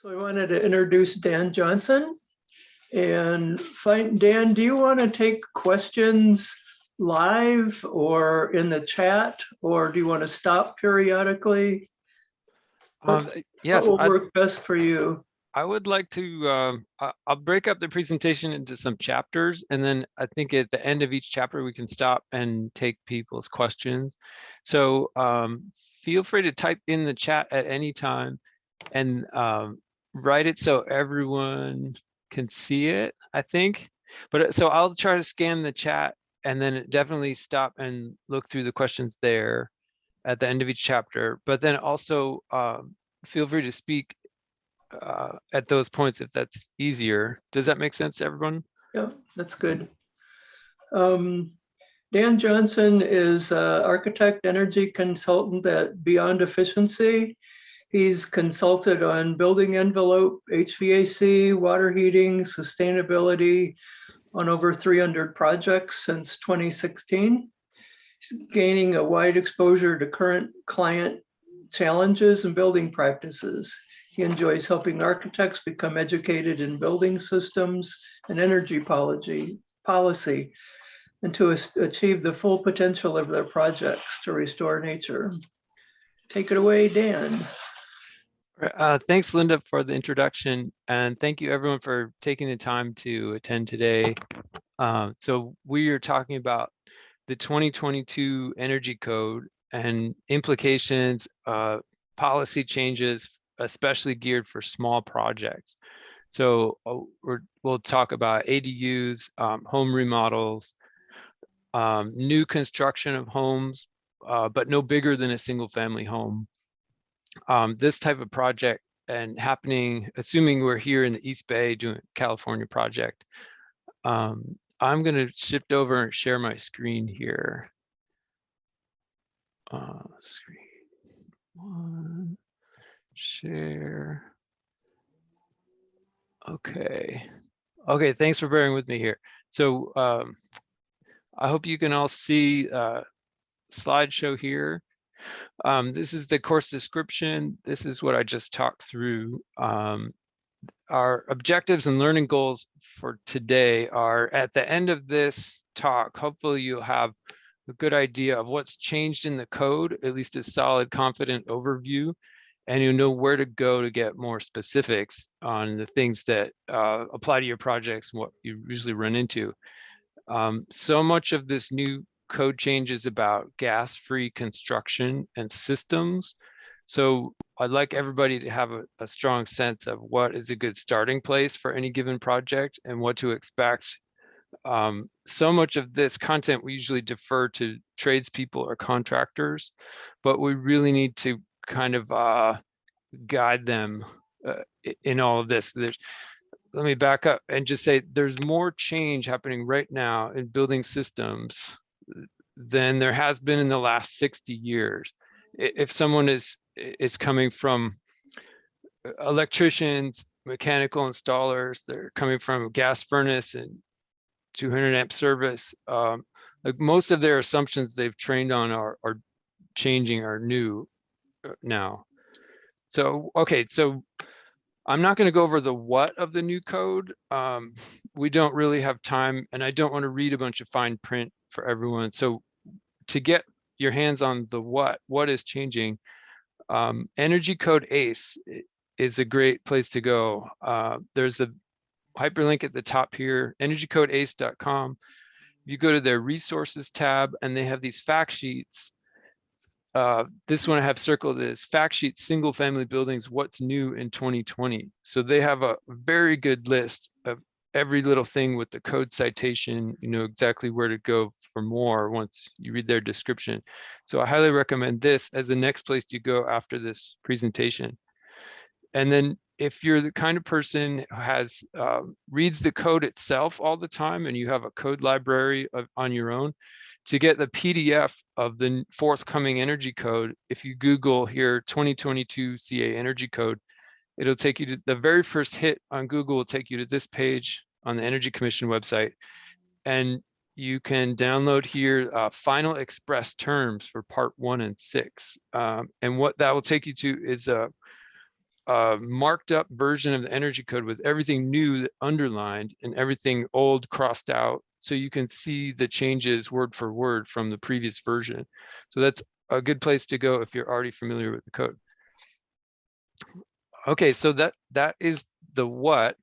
So I wanted to introduce Dan Johnson and Dan, do you want to take questions live or in the chat, or do you want to stop periodically? What Yes, will work best for you? I would like to, I'll break up the presentation into some chapters, and then I think at the end of each chapter, we can stop and take people's questions. So feel free to type in the chat at any time and write it so everyone can see it, I think. But so I'll try to scan the chat and then definitely stop and look through the questions there at the end of each chapter. But then also feel free to speak at those points if that's easier. Does that make sense to everyone? Yeah, that's good. Dan Johnson is architect energy consultant at Beyond Efficiency. He's consulted on building envelope, HVAC, water heating, sustainability on over 300 projects since 2016. He's gaining a wide exposure to current client challenges and building practices. He enjoys helping architects become educated in building systems and energy policy and to achieve the full potential of their projects to restore nature. Take it away, Dan. Thanks, Linda, for the introduction, and thank you everyone for taking the time to attend today. So we are talking about the 2022 Energy Code and implications, policy changes, especially geared for small projects. So we'll talk about ADUs, home remodels, new construction of homes, but no bigger than a single family home. This type of project and happening, assuming we're here in the East Bay doing a California project, I'm going to shift over and share my screen here. Screen one, share. Okay. Okay, thanks for bearing with me here. So I hope you can all see slideshow here. This is the course description. This is what I just talked through. Our objectives and learning goals for today are at the end of this talk. Hopefully you'll have a good idea of what's changed in the code, at least a solid, confident overview, and you'll know where to go to get more specifics on the things that apply to your projects and what you usually run into. So much of this new code change is about gas-free construction and systems. So I'd like everybody to have a strong sense of what is a good starting place for any given project and what to expect. So much of this content we usually defer to tradespeople or contractors, but we really need to kind of guide them in all of this. Let me back up and just say there's more change happening right now in building systems than there has been in the last 60 years. If someone is coming from electricians, mechanical installers, they're coming from a gas furnace and 200 amp service, like most of their assumptions they've trained on are changing, are new now. So, okay, so I'm not going to go over the what of the new code. We don't really have time, and I don't want to read a bunch of fine print for everyone. So to get your hands on the what is changing, Energy Code ACE is a great place to go. There's a hyperlink at the top here, energycodeace.com. You go to their resources tab, and they have these fact sheets. This one I have circled is fact sheet single family buildings, what's new in 2020. So they have a very good list of every little thing with the code citation. You know exactly where to go for more once you read their description. So I highly recommend this as the next place you go after this presentation. And then if you're the kind of person who has reads the code itself all the time and you have a code library on your own, to get the PDF of the forthcoming energy code, if you Google here 2022 CA energy code, it'll take you to the very first hit on Google will take you to this page on the Energy Commission website. And you can download here final express terms for part 1 and 6. And what that will take you to is a a marked up version of the energy code with everything new underlined and everything old crossed out. So you can see the changes word for word from the previous version. So that's a good place to go if you're already familiar with the code. Okay, so that is the what.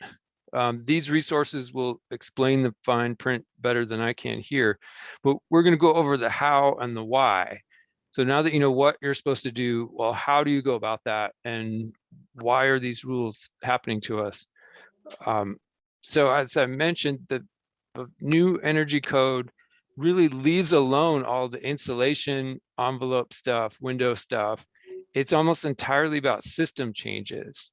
These resources will explain the fine print better than I can here, but we're going to go over the how and the why. So now that you know what you're supposed to do, well, how do you go about that, and why are these rules happening to us? So as I mentioned, the new energy code really leaves alone all the insulation, envelope stuff, window stuff. It's almost entirely about system changes.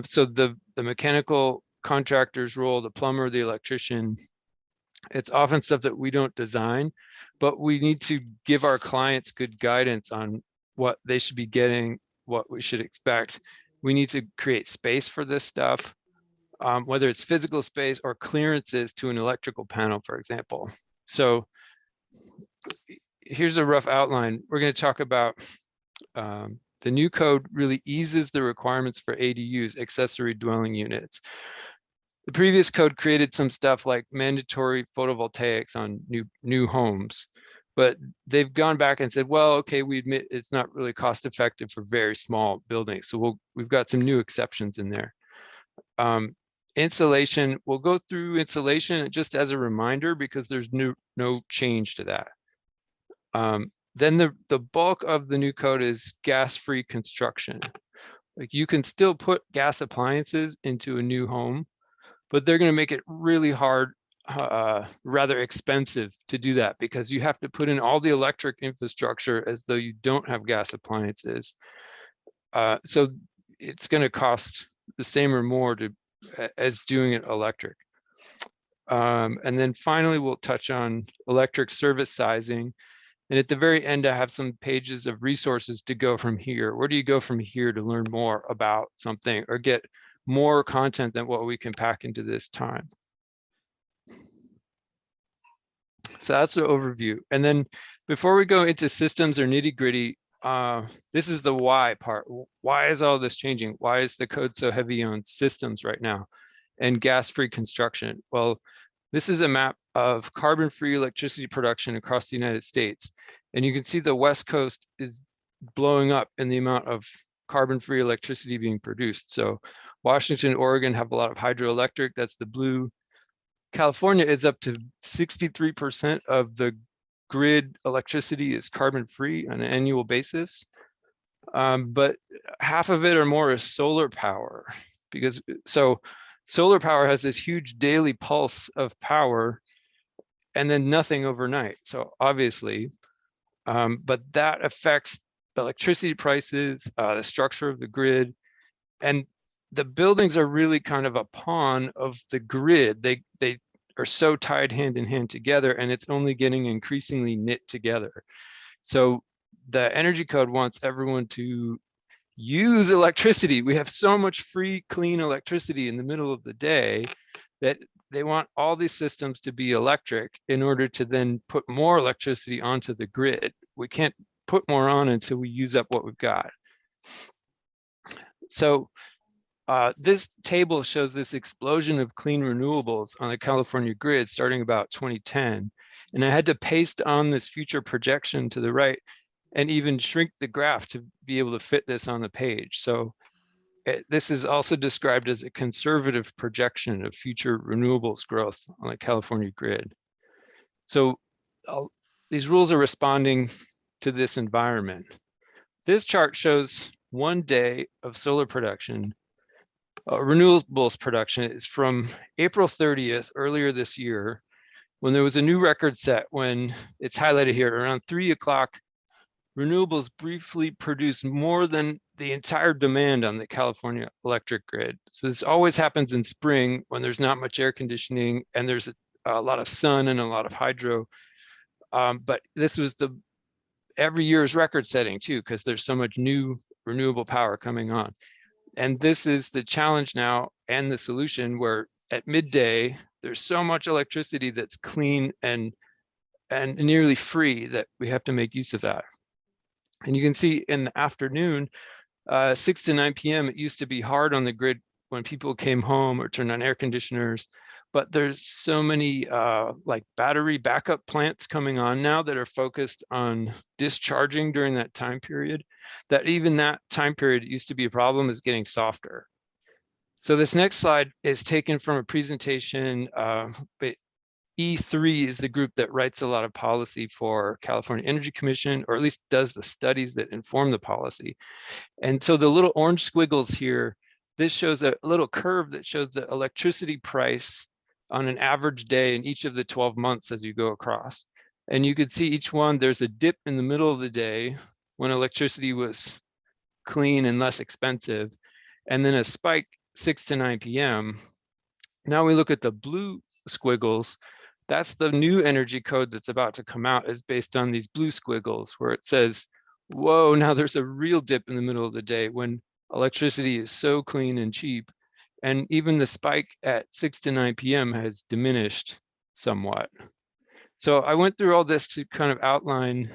So the mechanical contractor's role, the plumber, the electrician, it's often stuff that we don't design, but we need to give our clients good guidance on what they should be getting, what we should expect. We need to create space for this stuff, whether it's physical space or clearances to an electrical panel, for example. So here's a rough outline. We're going to talk about the new code really eases the requirements for ADUs, accessory dwelling units. The previous code created some stuff like mandatory photovoltaics on new homes, but they've gone back and said, well, okay, we admit it's not really cost effective for very small buildings. So we've got some new exceptions in there. Insulation, we'll go through insulation just as a reminder because there's no change to that. Then the bulk of the new code is gas-free construction. Like you can still put gas appliances into a new home, but they're going to make it really hard, rather expensive to do that because you have to put in all the electric infrastructure as though you don't have gas appliances. So it's going to cost the same or more as doing it electric. And then finally, we'll touch on electric service sizing. And at the very end, I have some pages of resources to go from here. Where do you go from here to learn more about something or get more content than what we can pack into this time? So that's the overview. And then before we go into systems or nitty gritty, this is the why part. Why is all this changing? Why is the code so heavy on systems right now and gas-free construction? Well, this is a map of carbon-free electricity production across the United States. And you can see the West Coast is blowing up in the amount of carbon-free electricity being produced. So Washington, Oregon have a lot of hydroelectric, that's the blue. California is up to 63% of the grid electricity is carbon-free on an annual basis. But half of it or more is solar power, because so solar power has this huge daily pulse of power and then nothing overnight. So obviously, but that affects the electricity prices, the structure of the grid, and the buildings are really kind of a pawn of the grid. They are so tied hand in hand together, and it's only getting increasingly knit together. So the energy code wants everyone to use electricity. We have so much free, clean electricity in the middle of the day that they want all these systems to be electric in order to then put more electricity onto the grid. We can't put more on until we use up what we've got. So this table shows this explosion of clean renewables on the California grid starting about 2010. And I had to paste on this future projection to the right and even shrink the graph to be able to fit this on the page. So this is also described as a conservative projection of future renewables growth on the California grid. So these rules are responding to this environment. This chart shows 1 day of solar production. Renewables production is from April 30th, earlier this year, when there was a new record set when it's highlighted here around 3 o'clock. Renewables briefly produced more than the entire demand on the California electric grid. So this always happens in spring when there's not much air conditioning and there's a lot of sun and a lot of hydro. But this was every year's record setting too, because there's so much new renewable power coming on. And this is the challenge now and the solution, where at midday, there's so much electricity that's clean and nearly free that we have to make use of that. And you can see in the afternoon, 6 to 9 p.m., it used to be hard on the grid when people came home or turned on air conditioners. But there's so many like battery backup plants coming on now that are focused on discharging during that time period, that even that time period used to be a problem is getting softer. So this next slide is taken from a presentation. E3 is the group that writes a lot of policy for California Energy Commission, or at least does the studies that inform the policy. And so the little orange squiggles here, this shows a little curve that shows the electricity price on an average day in each of the 12 months as you go across. And you could see each one, there's a dip in the middle of the day when electricity was clean and less expensive, and then a spike 6 to 9 p.m. Now we look at the blue squiggles. That's the new energy code that's about to come out, is based on these blue squiggles where it says, whoa, now there's a real dip in the middle of the day when electricity is so clean and cheap. And even the spike at 6 to 9 p.m. has diminished somewhat. So I went through all this to kind of outline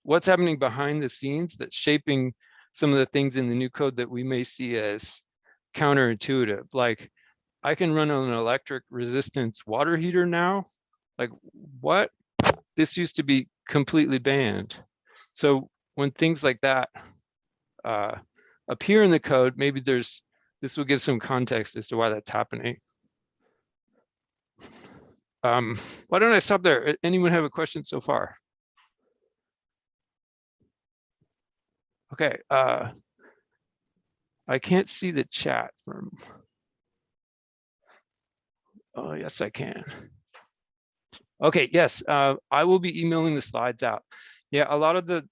what's happening behind the scenes that's shaping some of the things in the new code that we may see as counterintuitive. Like, I can run on an electric resistance water heater now. Like, what? This used to be completely banned. So when things like that appear in the code, maybe this will give some context as to why that's happening. Why don't I stop there? Anyone have a question so far? Okay, I can't see the chat from. Oh, yes, I can. Okay, yes, I will be emailing the slides out. Yeah, a lot of the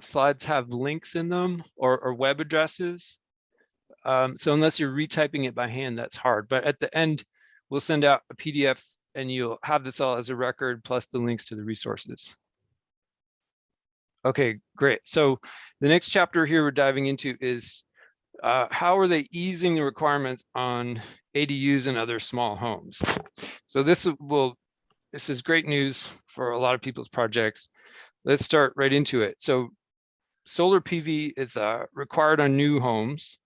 slides have links in them or web addresses. So unless you're retyping it by hand, that's hard. But at the end, we'll send out a PDF and you'll have this all as a record plus the links to the resources. Okay, great. So the next chapter here we're diving into is how are they easing the requirements on ADUs and other small homes? So this is great news for a lot of people's projects. Let's start right into it. So solar PV is required on new homes,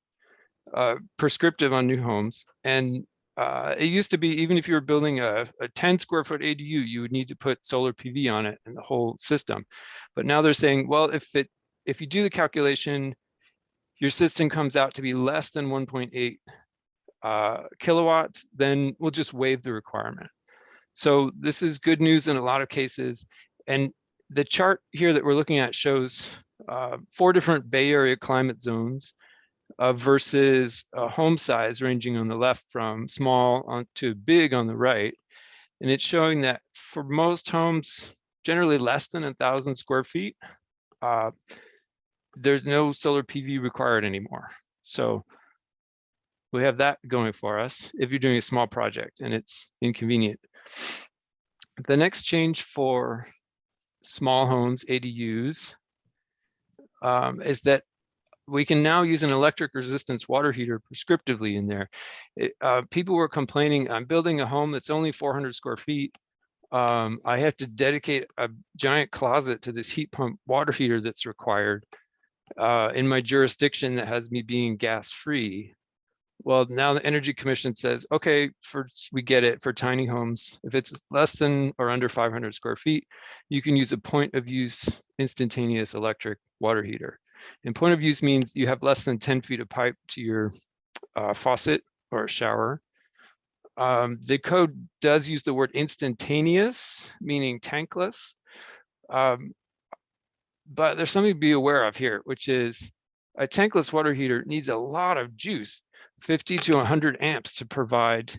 prescriptive on new homes. And it used to be, even if you were building a 10 square foot ADU, you would need to put solar PV on it and the whole system. But now they're saying, well, if you do the calculation, your system comes out to be less than 1.8 kilowatts, then we'll just waive the requirement. So this is good news in a lot of cases. And the chart here that we're looking at shows 4 different Bay Area climate zones versus home size ranging on the left from small to big on the right. And it's showing that for most homes, generally less than 1,000 square feet, there's no solar PV required anymore. So we have that going for us if you're doing a small project and it's inconvenient. The next change for small homes, ADUs, is that we can now use an electric resistance water heater prescriptively in there. People were complaining, I'm building a home that's only 400 square feet. I have to dedicate a giant closet to this heat pump water heater that's required in my jurisdiction that has me being gas free. Well, now the Energy Commission says, okay, we get it for tiny homes. If it's less than or under 500 square feet, you can use a point of use instantaneous electric water heater. And point of use means you have less than 10 feet of pipe to your faucet or shower. The code does use the word instantaneous, meaning tankless. But there's something to be aware of here, which is a tankless water heater needs a lot of juice, 50 to 100 amps to provide,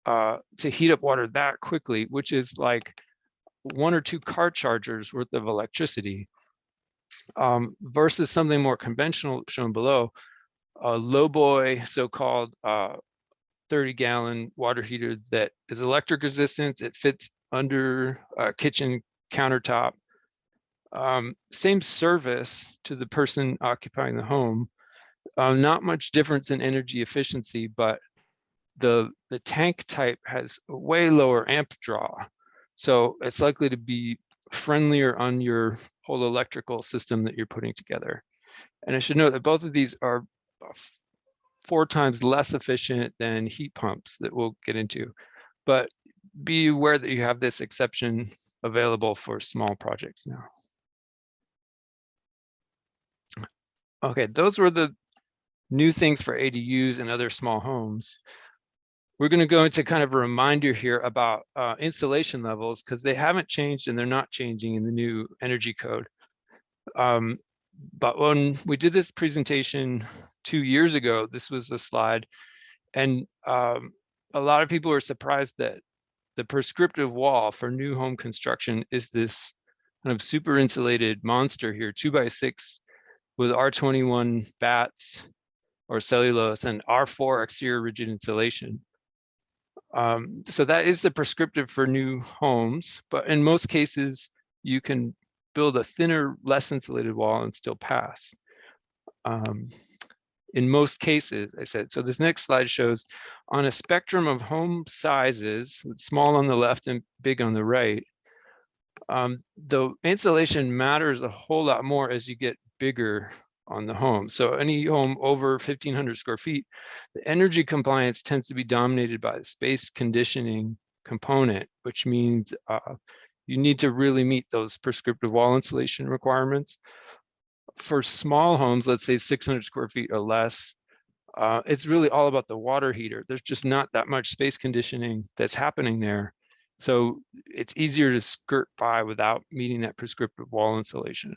to heat up water that quickly, which is like 1 or 2 car chargers worth of electricity, versus something more conventional shown below, a low boy, so-called 30-gallon water heater that is electric resistance. It fits under a kitchen countertop. Same service to the person occupying the home. Not much difference in energy efficiency, but the tank type has a way lower amp draw. So it's likely to be friendlier on your whole electrical system that you're putting together. And I should note that both of these are 4 times less efficient than heat pumps that we'll get into. But be aware that you have this exception available for small projects now. Okay, those were the new things for ADUs and other small homes. We're going to go into kind of a reminder here about insulation levels, because they haven't changed and they're not changing in the new energy code. But when we did this presentation 2 years ago, this was a slide, and a lot of people were surprised that the prescriptive wall for new home construction is this kind of super insulated monster here, 2x6 with R21 bats or cellulose and R4 exterior rigid insulation. So that is the prescriptive for new homes, but in most cases, you can build a thinner, less insulated wall and still pass. In most cases, I said. So this next slide shows on a spectrum of home sizes, with small on the left and big on the right, the insulation matters a whole lot more as you get bigger on the home. So any home over 1,500 square feet, the energy compliance tends to be dominated by the space conditioning component, which means you need to really meet those prescriptive wall insulation requirements. For small homes, let's say 600 square feet or less, it's really all about the water heater. There's just not that much space conditioning that's happening there. So it's easier to skirt by without meeting that prescriptive wall insulation.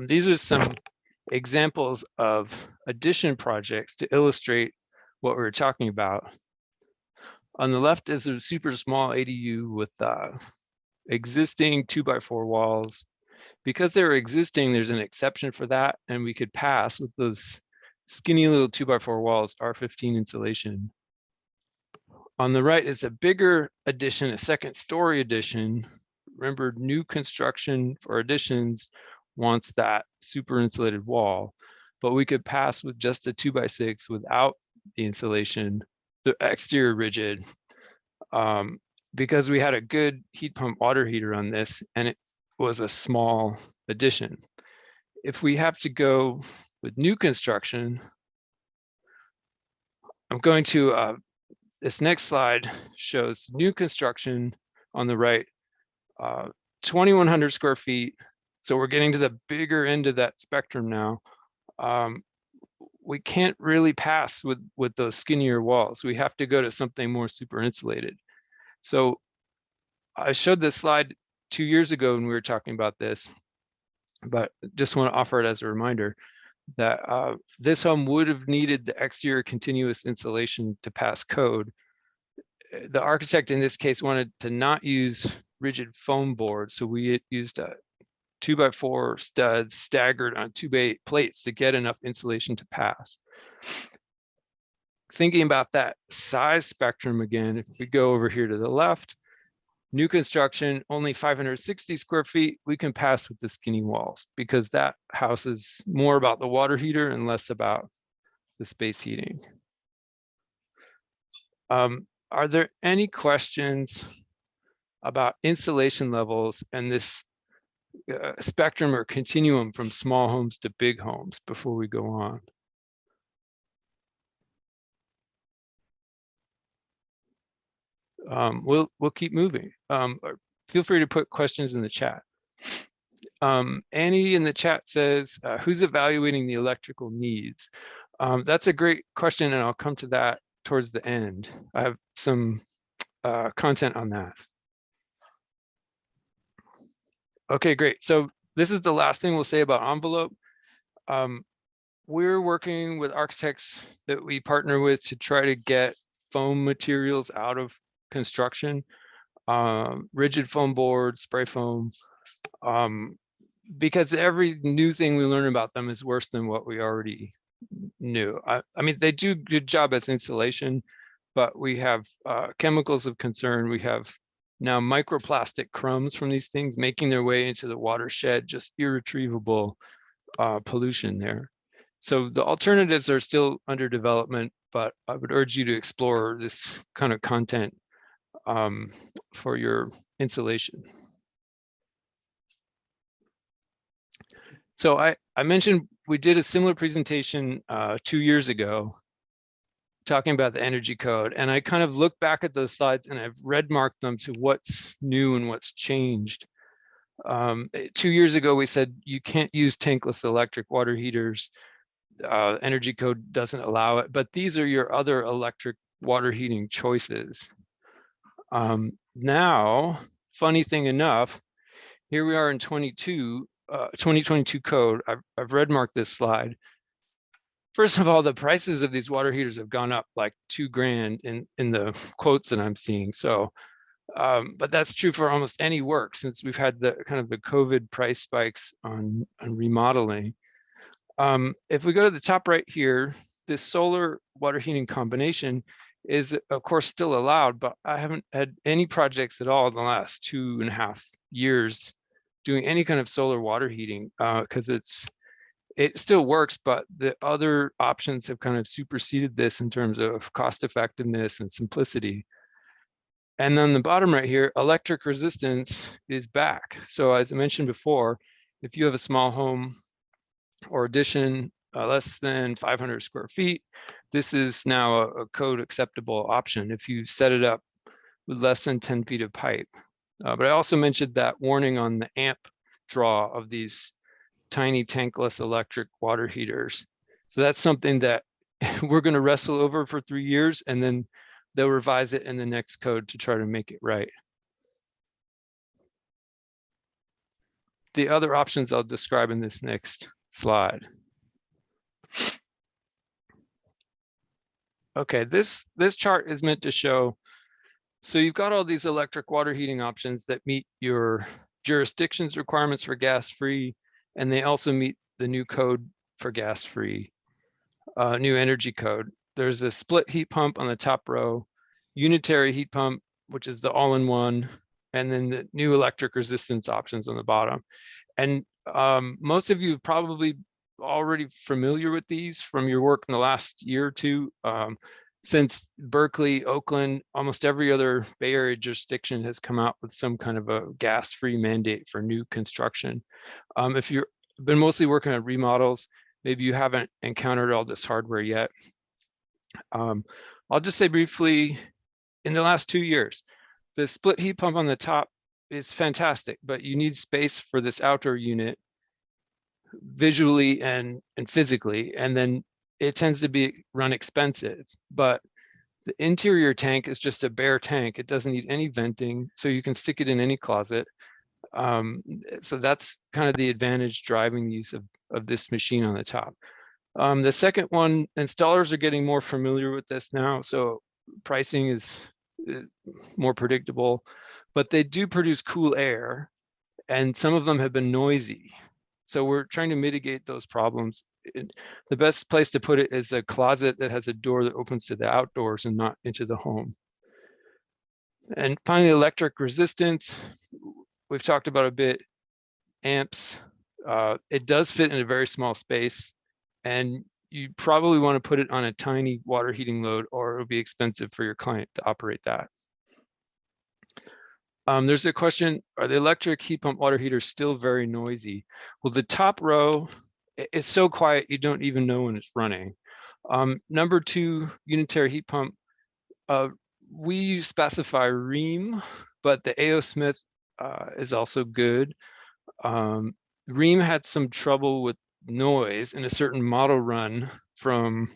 These are some examples of addition projects to illustrate what we're talking about. On the left is a super small ADU with existing 2x4 walls. Because they're existing, there's an exception for that, and we could pass with those skinny little 2x4 walls, R15 insulation. On the right is a bigger addition, a second story addition. Remember, new construction for additions wants that super insulated wall, but we could pass with just a 2x6 without the insulation, the exterior rigid, because we had a good heat pump water heater on this, and it was a small addition. If we have to go with new construction, I'm going to, this next slide shows new construction on the right, 2,100 square feet. So we're getting to the bigger end of that spectrum now. We can't really pass with those skinnier walls. We have to go to something more super insulated. So I showed this slide 2 years ago when we were talking about this, but just want to offer it as a reminder that this home would have needed the exterior continuous insulation to pass code. The architect in this case wanted to not use rigid foam board, so we used a 2x4 studs staggered on 2x8 plates to get enough insulation to pass. Thinking about that size spectrum again, if we go over here to the left, new construction, only 560 square feet, we can pass with the skinny walls because that house is more about the water heater and less about the space heating. Are there any questions about insulation levels and this spectrum or continuum from small homes to big homes before we go on? We'll keep moving. Feel free to put questions in the chat. Annie in the chat says, who's evaluating the electrical needs? That's a great question, and I'll come to that towards the end. I have some content on that. Okay, great. So this is the last thing we'll say about envelope. We're working with architects that we partner with to try to get foam materials out of construction, rigid foam board, spray foam, because every new thing we learn about them is worse than what we already knew. I mean, they do a good job as insulation, but we have chemicals of concern. We have now microplastic crumbs from these things making their way into the watershed, just irretrievable pollution there. So the alternatives are still under development, but I would urge you to explore this kind of content for your insulation. So I mentioned we did a similar presentation 2 years ago talking about the energy code. And I kind of look back at those slides and I've red marked them to what's new and what's changed. 2 years ago, we said you can't use tankless electric water heaters. Energy code doesn't allow it, but these are your other electric water heating choices. Now, funny thing enough, here we are in 2022 code. I've red marked this slide. First of all, the prices of these water heaters have gone up like $2,000 in the quotes that I'm seeing. So, but that's true for almost any work since we've had the kind of the COVID price spikes on remodeling. If we go to the top right here, this solar water heating combination is of course still allowed, but I haven't had any projects at all in the last 2.5 years doing any kind of solar water heating because it still works, but the other options have kind of superseded this in terms of cost effectiveness and simplicity. And then the bottom right here, electric resistance is back. So as I mentioned before, if you have a small home or addition less than 500 square feet, this is now a code acceptable option if you set it up with less than 10 feet of pipe. But I also mentioned that warning on the amp draw of these tiny tankless electric water heaters. So that's something that we're going to wrestle over for 3 years, and then they'll revise it in the next code to try to make it right. The other options I'll describe in this next slide. Okay, this chart is meant to show, so you've got all these electric water heating options that meet your jurisdiction's requirements for gas-free, and they also meet the new code for gas-free, new energy code. There's a split heat pump on the top row, unitary heat pump, which is the all-in-one, and then the new electric resistance options on the bottom. And most of you are probably already familiar with these from your work in the last year or two. Since Berkeley, Oakland, almost every other Bay Area jurisdiction has come out with some kind of a gas-free mandate for new construction. If you've been mostly working on remodels, maybe you haven't encountered all this hardware yet. I'll just say briefly, in the last 2 years, the split heat pump on the top is fantastic, but you need space for this outdoor unit visually and physically, and then it tends to run expensive. But the interior tank is just a bare tank. It doesn't need any venting, so you can stick it in any closet. So that's kind of the advantage driving the use of this machine on the top. The second one, installers are getting more familiar with this now, so pricing is more predictable, but they do produce cool air, and some of them have been noisy. So we're trying to mitigate those problems. The best place to put it is a closet that has a door that opens to the outdoors and not into the home. And finally, electric resistance, we've talked about a bit. Amps, it does fit in a very small space, and you probably want to put it on a tiny water heating load, or it'll be expensive for your client to operate that. There's a question, are the electric heat pump water heaters still very noisy? Well, the top row is so quiet you don't even know when it's running. Number 2, unitary heat pump, we specify Rheem, but the A.O. Smith is also good. Rheem had some trouble with noise in a certain model run from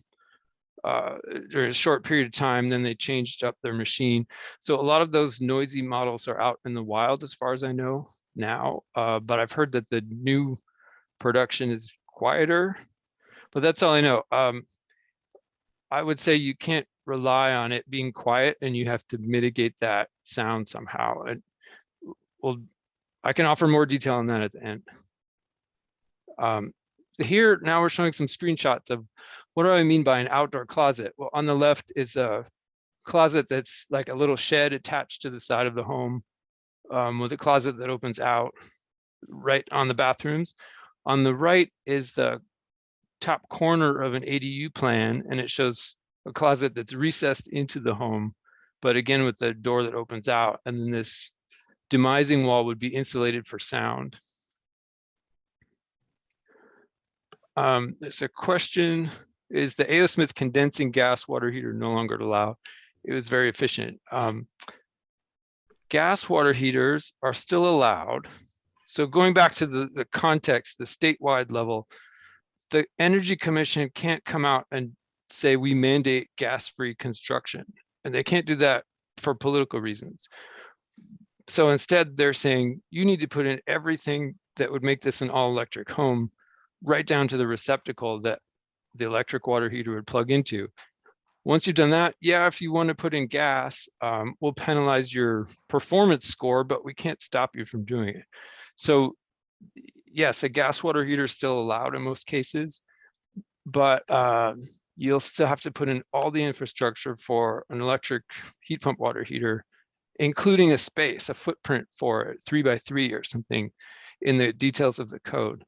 during a short period of time, then they changed up their machine. So a lot of those noisy models are out in the wild as far as I know now, but I've heard that the new production is quieter, but that's all I know. I would say you can't rely on it being quiet, and you have to mitigate that sound somehow. And well, I can offer more detail on that at the end. Here, now we're showing some screenshots of what do I mean by an outdoor closet? Well, on the left is a closet that's like a little shed attached to the side of the home with a closet that opens out right on the bathrooms. On the right is the top corner of an ADU plan, and it shows a closet that's recessed into the home, but again, with the door that opens out. And then this demising wall would be insulated for sound. There's a question, is the A.O. Smith condensing gas water heater no longer allowed? It was very efficient. Gas water heaters are still allowed. So going back to the context, the statewide level, the Energy Commission can't come out and say we mandate gas-free construction. And they can't do that for political reasons. So instead, they're saying you need to put in everything that would make this an all-electric home, right down to the receptacle that the electric water heater would plug into. Once you've done that, yeah, if you want to put in gas, we'll penalize your performance score, but we can't stop you from doing it. So yes, a gas water heater is still allowed in most cases, but you'll still have to put in all the infrastructure for an electric heat pump water heater, including a space, a footprint for it, 3x3 or something in the details of the code.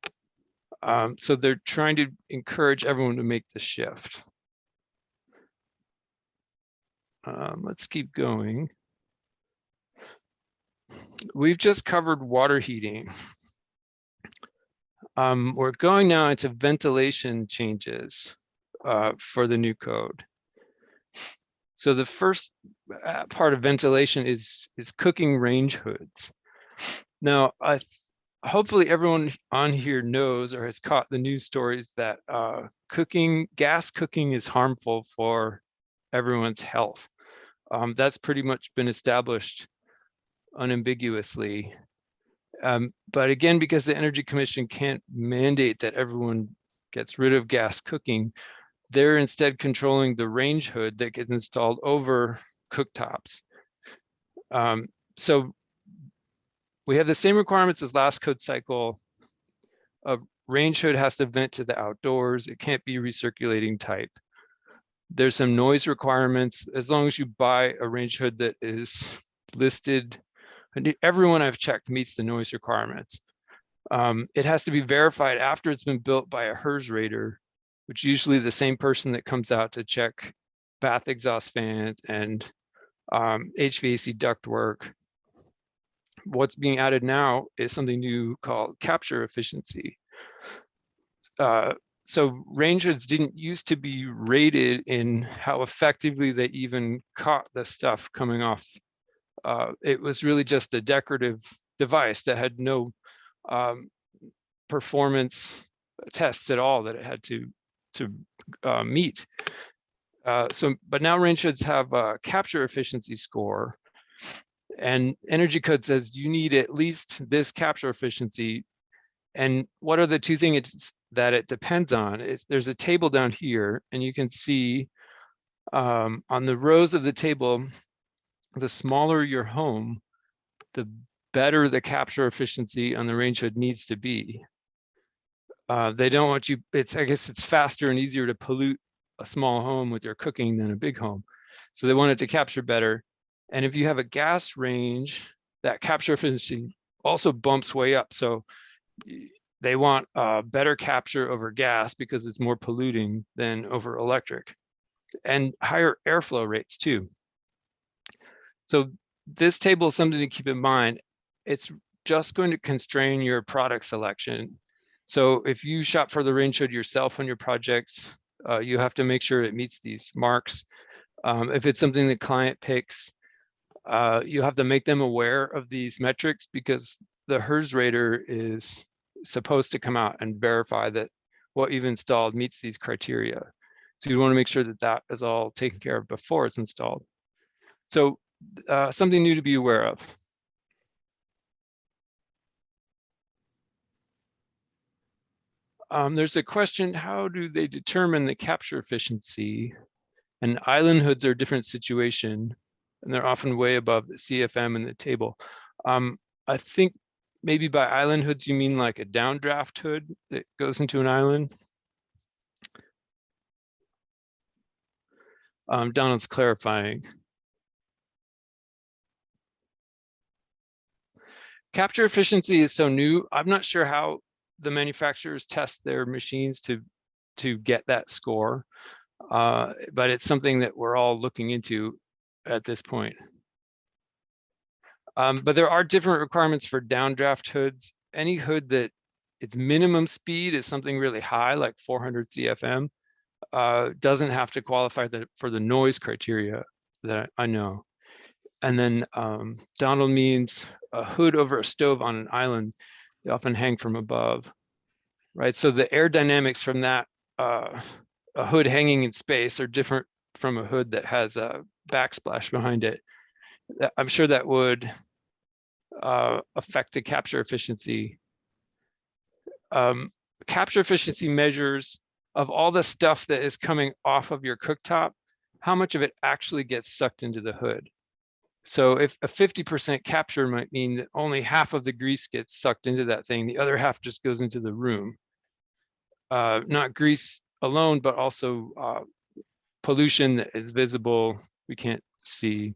So they're trying to encourage everyone to make the shift. Let's keep going. We've just covered water heating. We're going now into ventilation changes for the new code. So the first part of ventilation is cooking range hoods. Now, hopefully everyone on here knows or has caught the news stories that gas cooking is harmful for everyone's health. That's pretty much been established unambiguously. But again, because the Energy Commission can't mandate that everyone gets rid of gas cooking, they're instead controlling the range hood that gets installed over cooktops. So we have the same requirements as last code cycle. A range hood has to vent to the outdoors. It can't be recirculating type. There's some noise requirements. As long as you buy a range hood that is listed, everyone I've checked meets the noise requirements. It has to be verified after it's been built by a HERS rater, which is usually the same person that comes out to check bath exhaust fans and HVAC ductwork. What's being added now is something new called capture efficiency. So range hoods didn't used to be rated in how effectively they even caught the stuff coming off. It was really just a decorative device that had no performance tests at all that it had to meet. But now range hoods have a capture efficiency score, and Energy Code says you need at least this capture efficiency. And what are the two things that it depends on? There's a table down here, and you can see on the rows of the table, the smaller your home, the better the capture efficiency on the range hood needs to be. They don't want you, I guess it's faster and easier to pollute a small home with your cooking than a big home. So they want it to capture better. And if you have a gas range, that capture efficiency also bumps way up. So they want better capture over gas because it's more polluting than over electric, and higher airflow rates too. So this table is something to keep in mind. It's just going to constrain your product selection. So if you shop for the range hood yourself on your projects, you have to make sure it meets these marks. If it's something the client picks, you have to make them aware of these metrics, because the HERS rater is supposed to come out and verify that what you've installed meets these criteria. So you want to make sure that that is all taken care of before it's installed. So something new to be aware of. There's a question, how do they determine the capture efficiency? And island hoods are a different situation, and they're often way above the CFM in the table. I think maybe by island hoods, you mean like a downdraft hood that goes into an island. Donald's clarifying. Capture efficiency is so new. I'm not sure how the manufacturers test their machines to get that score, but it's something that we're all looking into at this point. But there are different requirements for downdraft hoods. Any hood that its minimum speed is something really high, like 400 CFM, doesn't have to qualify for the noise criteria that I know. And then Donald means a hood over a stove on an island. They often hang from above, right? So the air dynamics from that, a hood hanging in space, are different from a hood that has a backsplash behind it. I'm sure that would affect the capture efficiency. Capture efficiency measures of all the stuff that is coming off of your cooktop, how much of it actually gets sucked into the hood. So if a 50% capture might mean that only half of the grease gets sucked into that thing, the other half just goes into the room. Not grease alone, but also pollution that is visible, we can't see.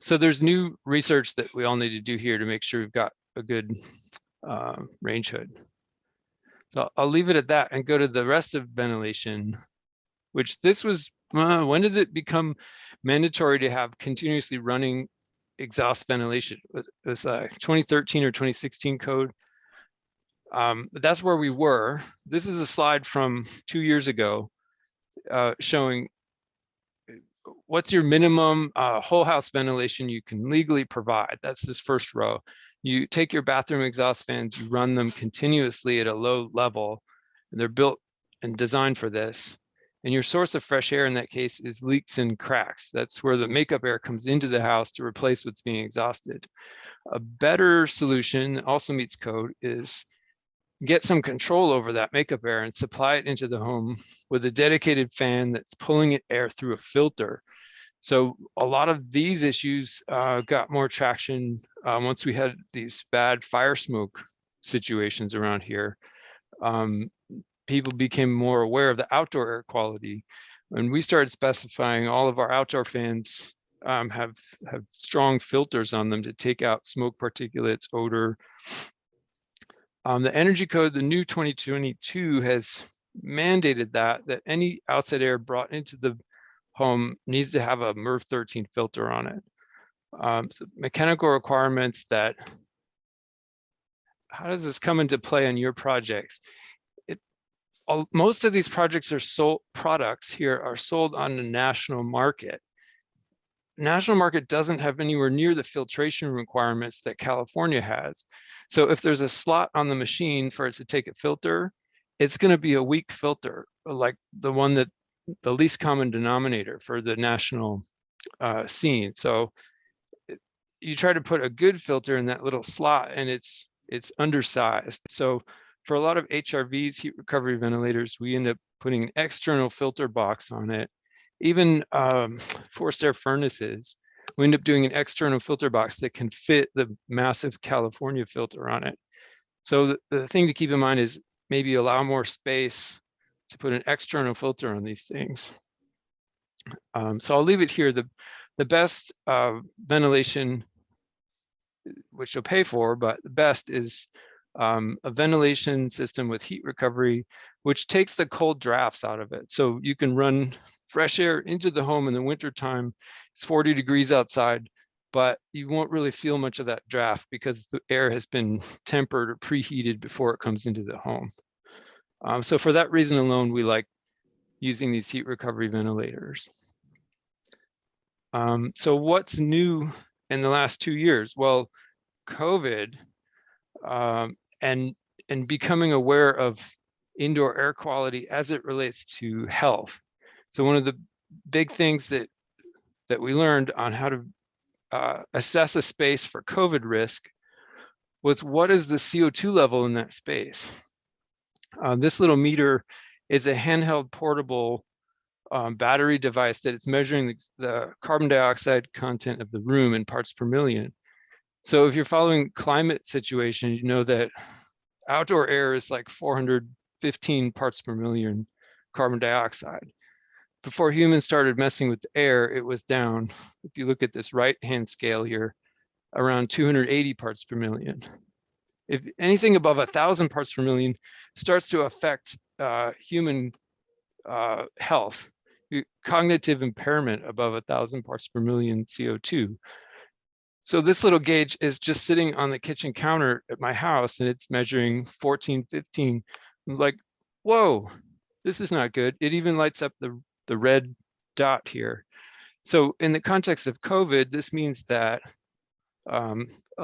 So there's new research that we all need to do here to make sure we've got a good range hood. So I'll leave it at that and go to the rest of ventilation, which this was, when did it become mandatory to have continuously running exhaust ventilation? It was 2013 or 2016 code. But that's where we were. This is a slide from 2 years ago showing what's your minimum whole house ventilation you can legally provide. That's this first row. You take your bathroom exhaust fans, you run them continuously at a low level, and they're built and designed for this. And your source of fresh air in that case is leaks and cracks. That's where the makeup air comes into the house to replace what's being exhausted. A better solution, also meets code, is get some control over that makeup air and supply it into the home with a dedicated fan that's pulling air through a filter. So a lot of these issues got more traction once we had these bad fire smoke situations around here. People became more aware of the outdoor air quality. When we started specifying, all of our outdoor fans have strong filters on them to take out smoke particulates, odor. The energy code, the new 2022, has mandated that any outside air brought into the home needs to have a MERV 13 filter on it. So mechanical requirements that, how does this come into play on your projects? Most of these projects are sold, products here are sold on the national market. National market doesn't have anywhere near the filtration requirements that California has. So if there's a slot on the machine for it to take a filter, it's going to be a weak filter, like the one that the least common denominator for the national scene. So you try to put a good filter in that little slot and it's undersized. So for a lot of HRVs, heat recovery ventilators, we end up putting an external filter box on it. Even forced air furnaces, we end up doing an external filter box that can fit the massive California filter on it. So the thing to keep in mind is maybe allow more space to put an external filter on these things. So I'll leave it here. The best ventilation, which you'll pay for, but the best is a ventilation system with heat recovery, which takes the cold drafts out of it. So you can run fresh air into the home in the wintertime. It's 40 degrees outside, but you won't really feel much of that draft because the air has been tempered or preheated before it comes into the home. So for that reason alone, we like using these heat recovery ventilators. So what's new in the last 2 years? Well, COVID and becoming aware of indoor air quality as it relates to health. So one of the big things that we learned on how to assess a space for COVID risk was, what is the CO2 level in that space? This little meter is a handheld portable battery device that it's measuring the carbon dioxide content of the room in parts per million. So if you're following climate situation, you know that outdoor air is like 415 parts per million carbon dioxide. Before humans started messing with the air, it was down, if you look at this right-hand scale here, around 280 parts per million. If anything above 1,000 parts per million starts to affect human health, cognitive impairment above 1,000 parts per million CO2. So this little gauge is just sitting on the kitchen counter at my house, and it's measuring 14, 15. I'm like, whoa, this is not good. It even lights up the red dot here. So in the context of COVID, this means that a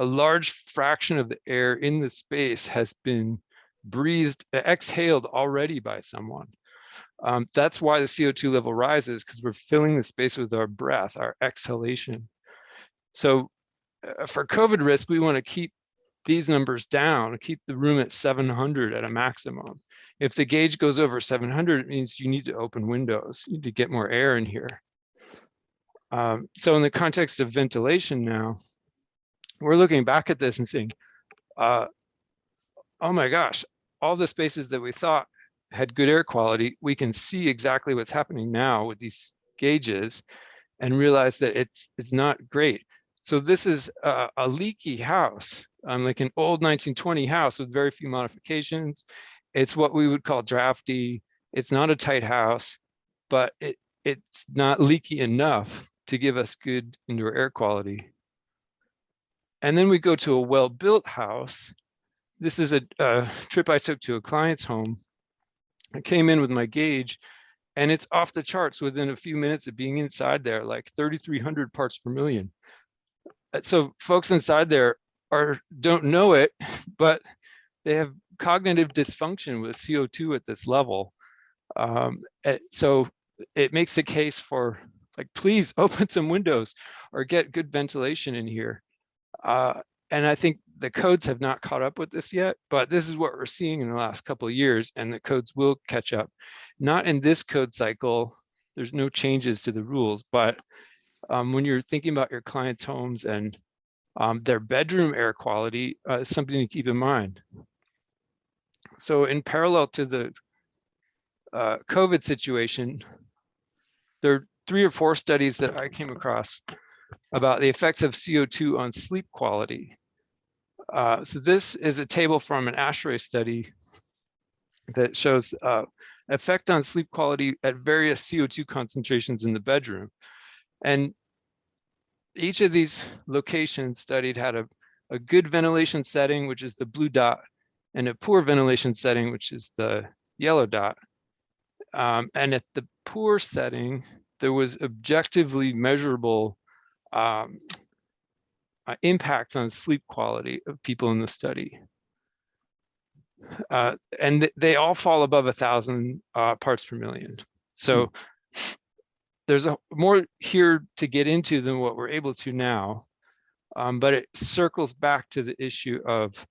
large fraction of the air in the space has been breathed, exhaled already by someone. That's why the CO2 level rises, because we're filling the space with our breath, our exhalation. So for COVID risk, we want to keep these numbers down, keep the room at 700 at a maximum. If the gauge goes over 700, it means you need to open windows, you need to get more air in here. So in the context of ventilation now, we're looking back at this and saying, oh my gosh, all the spaces that we thought had good air quality, we can see exactly what's happening now with these gauges and realize that it's not great. So this is a leaky house, like an old 1920 house with very few modifications. It's what we would call drafty. It's not a tight house, but it's not leaky enough to give us good indoor air quality. And then we go to a well-built house. This is a trip I took to a client's home. I came in with my gauge, and it's off the charts within a few minutes of being inside there, like 3,300 parts per million. So folks inside there don't know it, but they have cognitive dysfunction with CO2 at this level. So it makes a case for, like, please open some windows or get good ventilation in here. And I think the codes have not caught up with this yet, but this is what we're seeing in the last couple of years, and the codes will catch up. Not in this code cycle, there's no changes to the rules, but when you're thinking about your clients' homes and their bedroom air quality, something to keep in mind. So in parallel to the COVID situation, there are 3 or 4 studies that I came across about the effects of CO2 on sleep quality. So this is a table from an ASHRAE study that shows effect on sleep quality at various CO2 concentrations in the bedroom. And each of these locations studied had a good ventilation setting, which is the blue dot, and a poor ventilation setting, which is the yellow dot. And at the poor setting, there was objectively measurable impacts on sleep quality of people in the study. And they all fall above 1,000 parts per million. So there's more here to get into than what we're able to now, but it circles back to the issue of,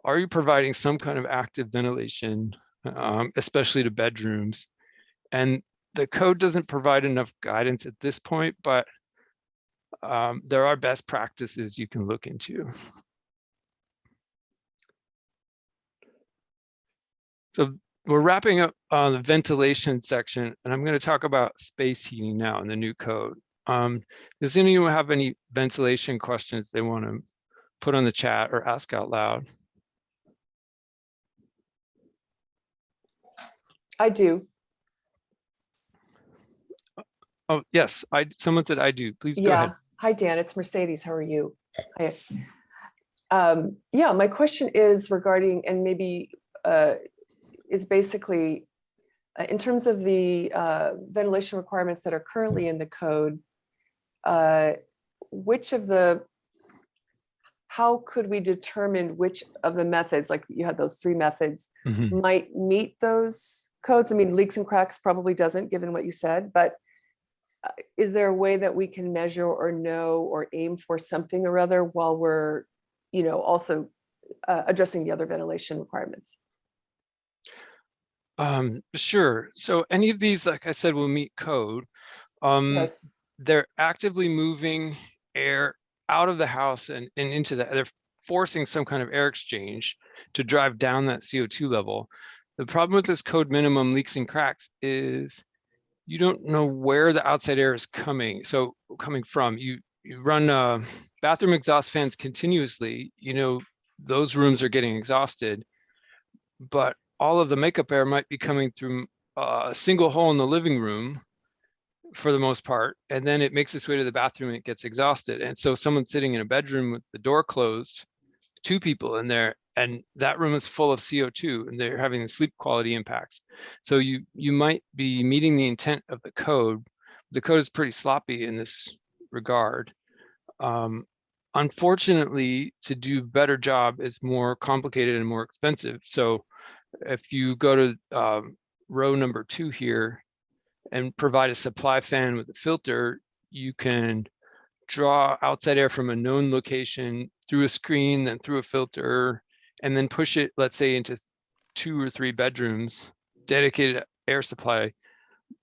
are you providing some kind of active ventilation, especially to bedrooms? And the code doesn't provide enough guidance at this point, but there are best practices you can look into. So we're wrapping up on the ventilation section, and I'm going to talk about space heating now in the new code. Does anyone have any ventilation questions they want to put on the chat or ask out loud? I do. Oh, yes, someone said I do. Please go ahead. Hi, Dan. It's Mercedes. How are you? Yeah, my question is regarding, and maybe is basically in terms of the ventilation requirements that are currently in the code, how could we determine which of the methods, like you had those 3 methods, might meet those codes? I mean, leaks and cracks probably doesn't, given what you said, but is there a way that we can measure or know or aim for something or other while we're, also addressing the other ventilation requirements? Sure. So any of these, like I said, will meet code. Yes. They're actively moving air out of the house and into they're forcing some kind of air exchange to drive down that CO2 level. The problem with this code minimum leaks and cracks is you don't know where the outside air is coming from. You run bathroom exhaust fans continuously, those rooms are getting exhausted, but all of the makeup air might be coming through a single hole in the living room, for the most part, and then it makes its way to the bathroom and it gets exhausted. And so someone's sitting in a bedroom with the door closed, 2 people in there, and that room is full of CO2 and they're having the sleep quality impacts. So you might be meeting the intent of the code. The code is pretty sloppy in this regard. Unfortunately, to do a better job is more complicated and more expensive. So if you go to row number 2 here and provide a supply fan with a filter, you can draw outside air from a known location through a screen, then through a filter, and then push it, let's say, into 2 or 3 bedrooms, dedicated air supply.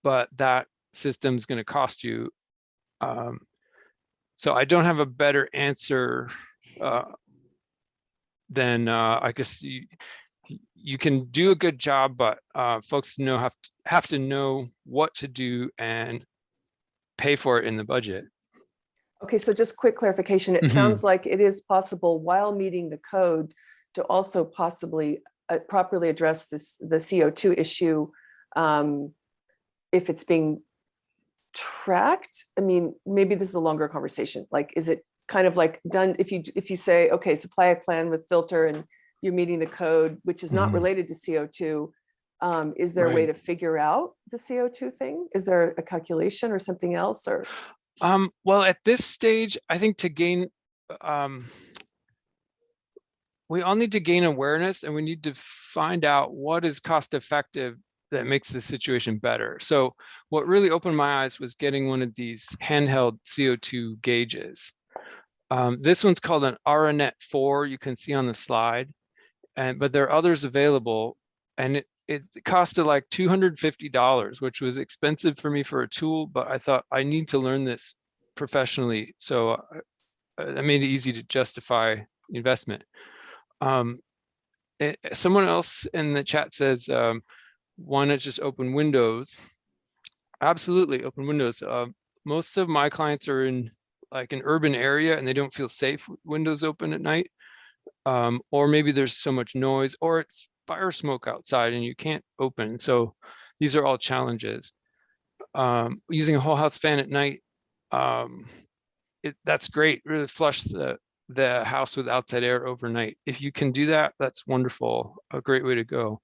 But that system's going to cost you. So I don't have a better answer than I guess you can do a good job, but folks have to know what to do and pay for it in the budget. Okay, so just quick clarification. It sounds like it is possible while meeting the code to also possibly properly address the CO2 issue if it's being tracked. I mean, maybe this is a longer conversation. Like, is it kind of like done if you say, okay, supply a plan with filter and you're meeting the code, which is not related to CO2, is there a way to figure out the CO2 thing? Is there a calculation or something else? Or well, at this stage, I think to gain we all need to gain awareness, and we need to find out what is cost effective that makes the situation better. So what really opened my eyes was getting one of these handheld CO2 gauges. This one's called an RNet 4, you can see on the slide, but there are others available, and it costed like $250, which was expensive for me for a tool, but I thought I need to learn this professionally. So I made it easy to justify investment. Someone else in the chat says, why not just open windows? Absolutely, open windows. Most of my clients are in like an urban area and they don't feel safe with windows open at night. Or maybe there's so much noise, or it's fire smoke outside and you can't open. So these are all challenges. Using a whole house fan at night, that's great. Really flush the house with outside air overnight. If you can do that, that's wonderful. A great way to go.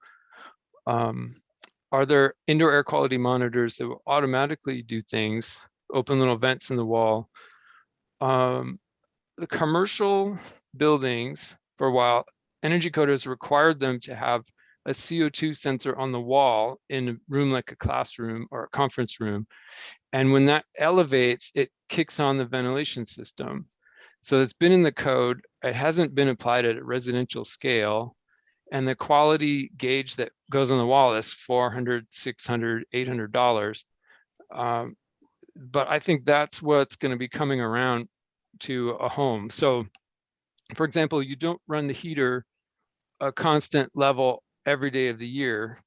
Are there indoor air quality monitors that will automatically do things, open little vents in the wall? The commercial buildings, for a while, Energy Code has required them to have a CO2 sensor on the wall in a room like a classroom or a conference room. And when that elevates, it kicks on the ventilation system. So it's been in the code. It hasn't been applied at a residential scale. And the quality gauge that goes on the wall is $400, $600, $800. But I think that's what's going to be coming around to a home. So, for example, you don't run the heater a constant level every day of the year.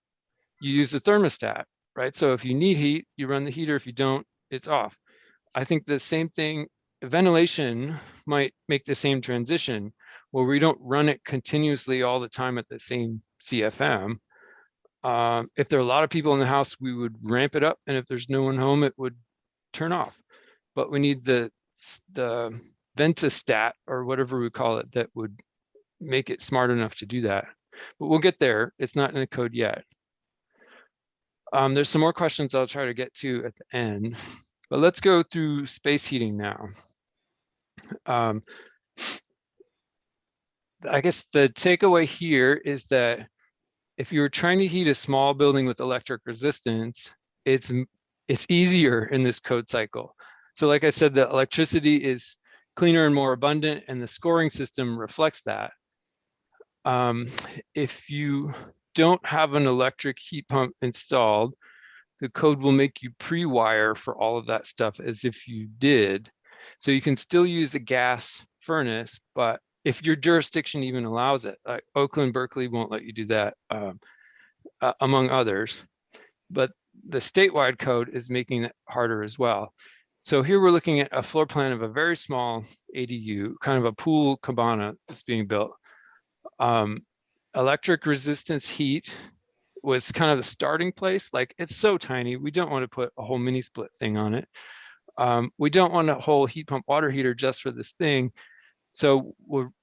You use the thermostat, right? So if you need heat, you run the heater. If you don't, it's off. I think the same thing, ventilation might make the same transition where we don't run it continuously all the time at the same CFM. If there are a lot of people in the house, we would ramp it up. And if there's no one home, it would turn off. But we need the ventistat or whatever we call it that would make it smart enough to do that. But we'll get there. It's not in the code yet. There's some more questions I'll try to get to at the end, but let's go through space heating now. I guess the takeaway here is that if you're trying to heat a small building with electric resistance, it's easier in this code cycle. So like I said, the electricity is cleaner and more abundant, and the scoring system reflects that. If you don't have an electric heat pump installed, the code will make you pre-wire for all of that stuff as if you did. So you can still use a gas furnace, but if your jurisdiction even allows it, like Oakland, Berkeley won't let you do that, among others. But the statewide code is making it harder as well. So here we're looking at a floor plan of a very small ADU, kind of a pool cabana that's being built. Electric resistance heat was kind of the starting place. Like, it's so tiny, we don't want to put a whole mini split thing on it. We don't want a whole heat pump water heater just for this thing. So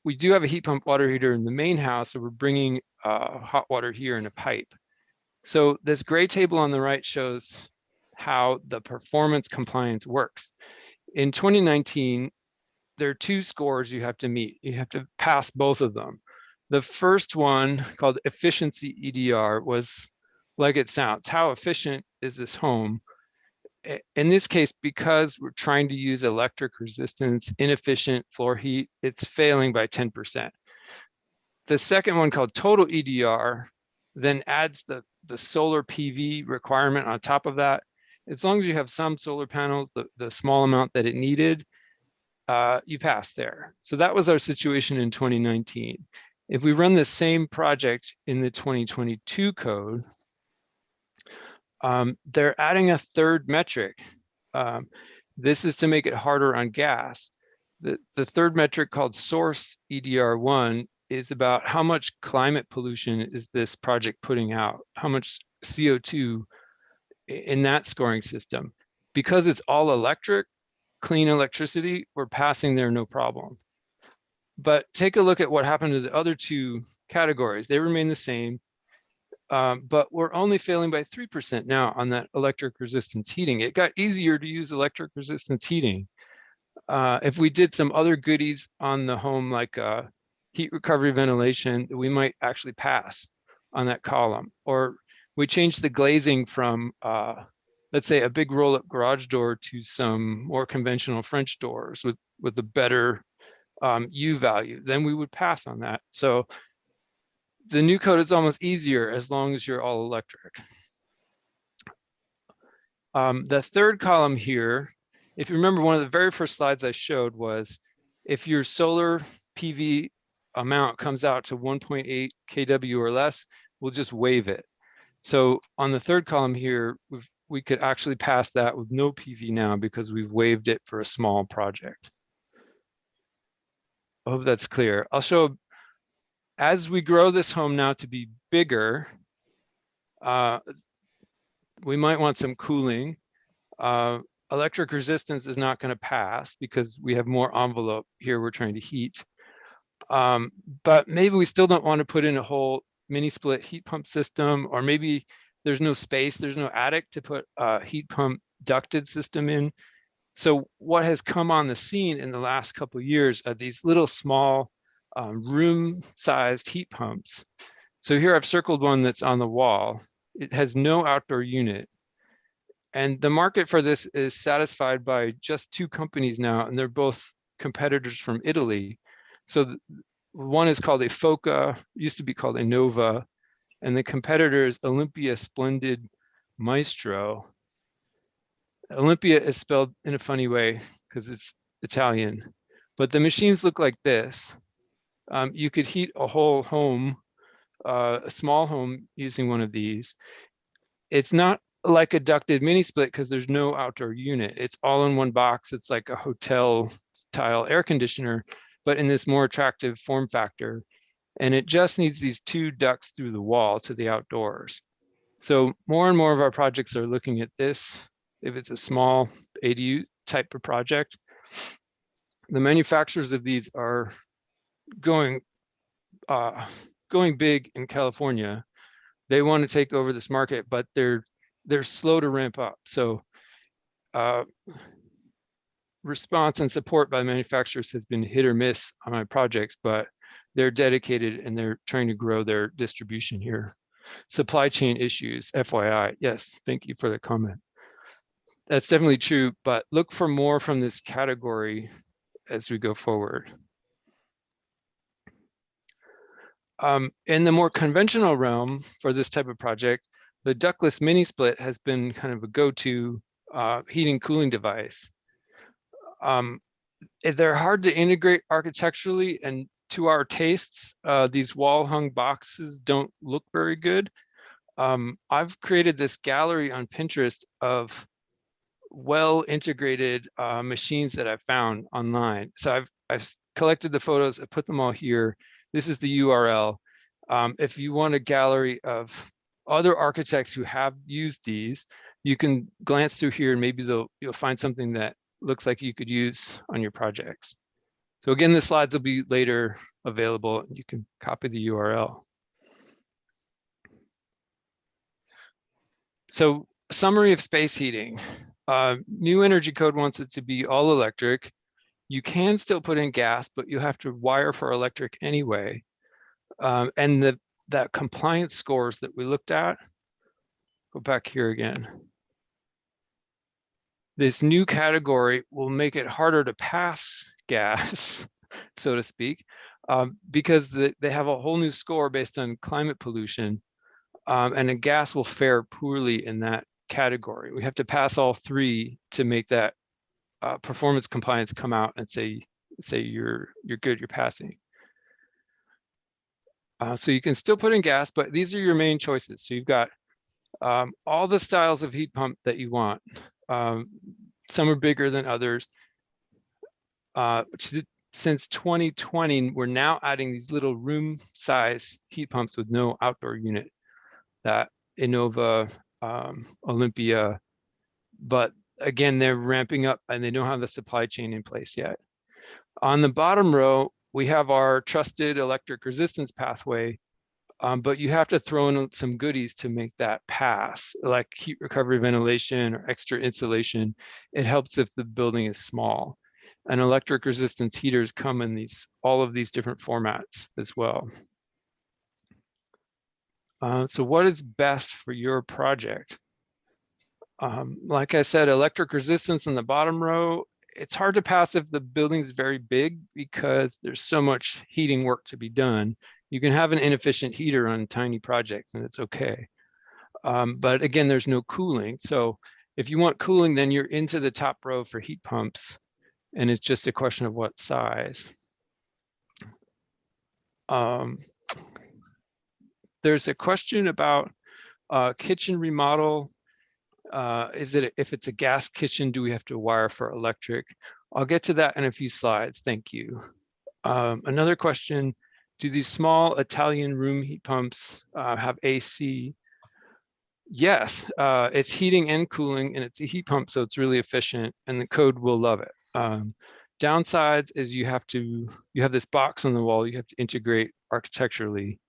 we do have a heat pump water heater in the main house, so we're bringing hot water here in a pipe. So this gray table on the right shows how the performance compliance works. In 2019, there are 2 scores you have to meet. You have to pass both of them. The first one, called efficiency EDR, was like it sounds. How efficient is this home? In this case, because we're trying to use electric resistance, inefficient floor heat, it's failing by 10%. The second one, called total EDR, then adds the solar PV requirement on top of that. As long as you have some solar panels, the small amount that it needed, you pass there. So that was our situation in 2019. If we run the same project in the 2022 code, they're adding a third metric. This is to make it harder on gas. The third metric, called source EDR1, is about how much climate pollution is this project putting out, how much CO2 in that scoring system. Because it's all electric, clean electricity, we're passing there no problem. But take a look at what happened to the other 2 categories. They remain the same, but we're only failing by 3% now on that electric resistance heating. It got easier to use electric resistance heating. If we did some other goodies on the home, like heat recovery ventilation, we might actually pass on that column. Or we changed the glazing from, let's say, a big roll-up garage door to some more conventional French doors with a better U value, then we would pass on that. So the new code is almost easier as long as you're all electric. The third column here, if you remember, one of the very first slides I showed was if your solar PV amount comes out to 1.8 kW or less, we'll just waive it. So on the third column here, we could actually pass that with no PV now because we've waived it for a small project. I hope that's clear. I'll show, as we grow this home now to be bigger, we might want some cooling. Electric resistance is not going to pass because we have more envelope here we're trying to heat. But maybe we still don't want to put in a whole mini split heat pump system, or maybe there's no space, there's no attic to put a heat pump ducted system in. So what has come on the scene in the last couple of years are these little small room-sized heat pumps. So here I've circled one that's on the wall. It has no outdoor unit. And the market for this is satisfied by just 2 companies now, and they're both competitors from Italy. So one is called a Foca, used to be called Innova, and the competitor is Olympia Splendid Maestro. Olympia is spelled in a funny way because it's Italian, but the machines look like this. You could heat a whole home, a small home, using one of these. It's not like a ducted mini split because there's no outdoor unit. It's all in one box. It's like a hotel style air conditioner, but in this more attractive form factor. And it just needs these 2 ducts through the wall to the outdoors. So more and more of our projects are looking at this. If it's a small ADU type of project, the manufacturers of these are going big in California. They want to take over this market, but they're slow to ramp up. So response and support by manufacturers has been hit or miss on my projects, but they're dedicated and they're trying to grow their distribution here. Supply chain issues, FYI. Yes, thank you for the comment. That's definitely true, but look for more from this category as we go forward. In the more conventional realm for this type of project, the ductless mini split has been kind of a go-to heating cooling device. They're hard to integrate architecturally, and to our tastes, these wall-hung boxes don't look very good. I've created this gallery on Pinterest of well-integrated machines that I've found online. So I've collected the photos, I put them all here. This is the URL. If you want a gallery of other architects who have used these, you can glance through here and maybe you'll find something that looks like you could use on your projects. So again, the slides will be later available. You can copy the URL. So summary of space heating. New energy code wants it to be all electric. You can still put in gas, but you have to wire for electric anyway. And that compliance scores that we looked at, go back here again. This new category will make it harder to pass gas, so to speak, because they have a whole new score based on climate pollution, and a gas will fare poorly in that category. We have to pass all three to make that performance compliance come out and say you're good, you're passing. So you can still put in gas, but these are your main choices. So you've got all the styles of heat pump that you want. Some are bigger than others. Since 2020, we're now adding these little room size heat pumps with no outdoor unit, that Innova, Olympia, but again, they're ramping up and they don't have the supply chain in place yet. On the bottom row, we have our trusted electric resistance pathway, but you have to throw in some goodies to make that pass, like heat recovery ventilation or extra insulation. It helps if the building is small. And electric resistance heaters come in all of these different formats as well. So what is best for your project? Like I said, electric resistance in the bottom row, it's hard to pass if the building is very big because there's so much heating work to be done. You can have an inefficient heater on tiny projects and it's okay. But again, there's no cooling. So if you want cooling, then you're into the top row for heat pumps. And it's just a question of what size. There's a question about kitchen remodel. If it's a gas kitchen, do we have to wire for electric? I'll get to that in a few slides. Thank you. Another question, do these small Italian room heat pumps have AC? Yes, it's heating and cooling, and it's a heat pump, so it's really efficient, and the code will love it. Downsides is you have this box on the wall you have to integrate architecturally.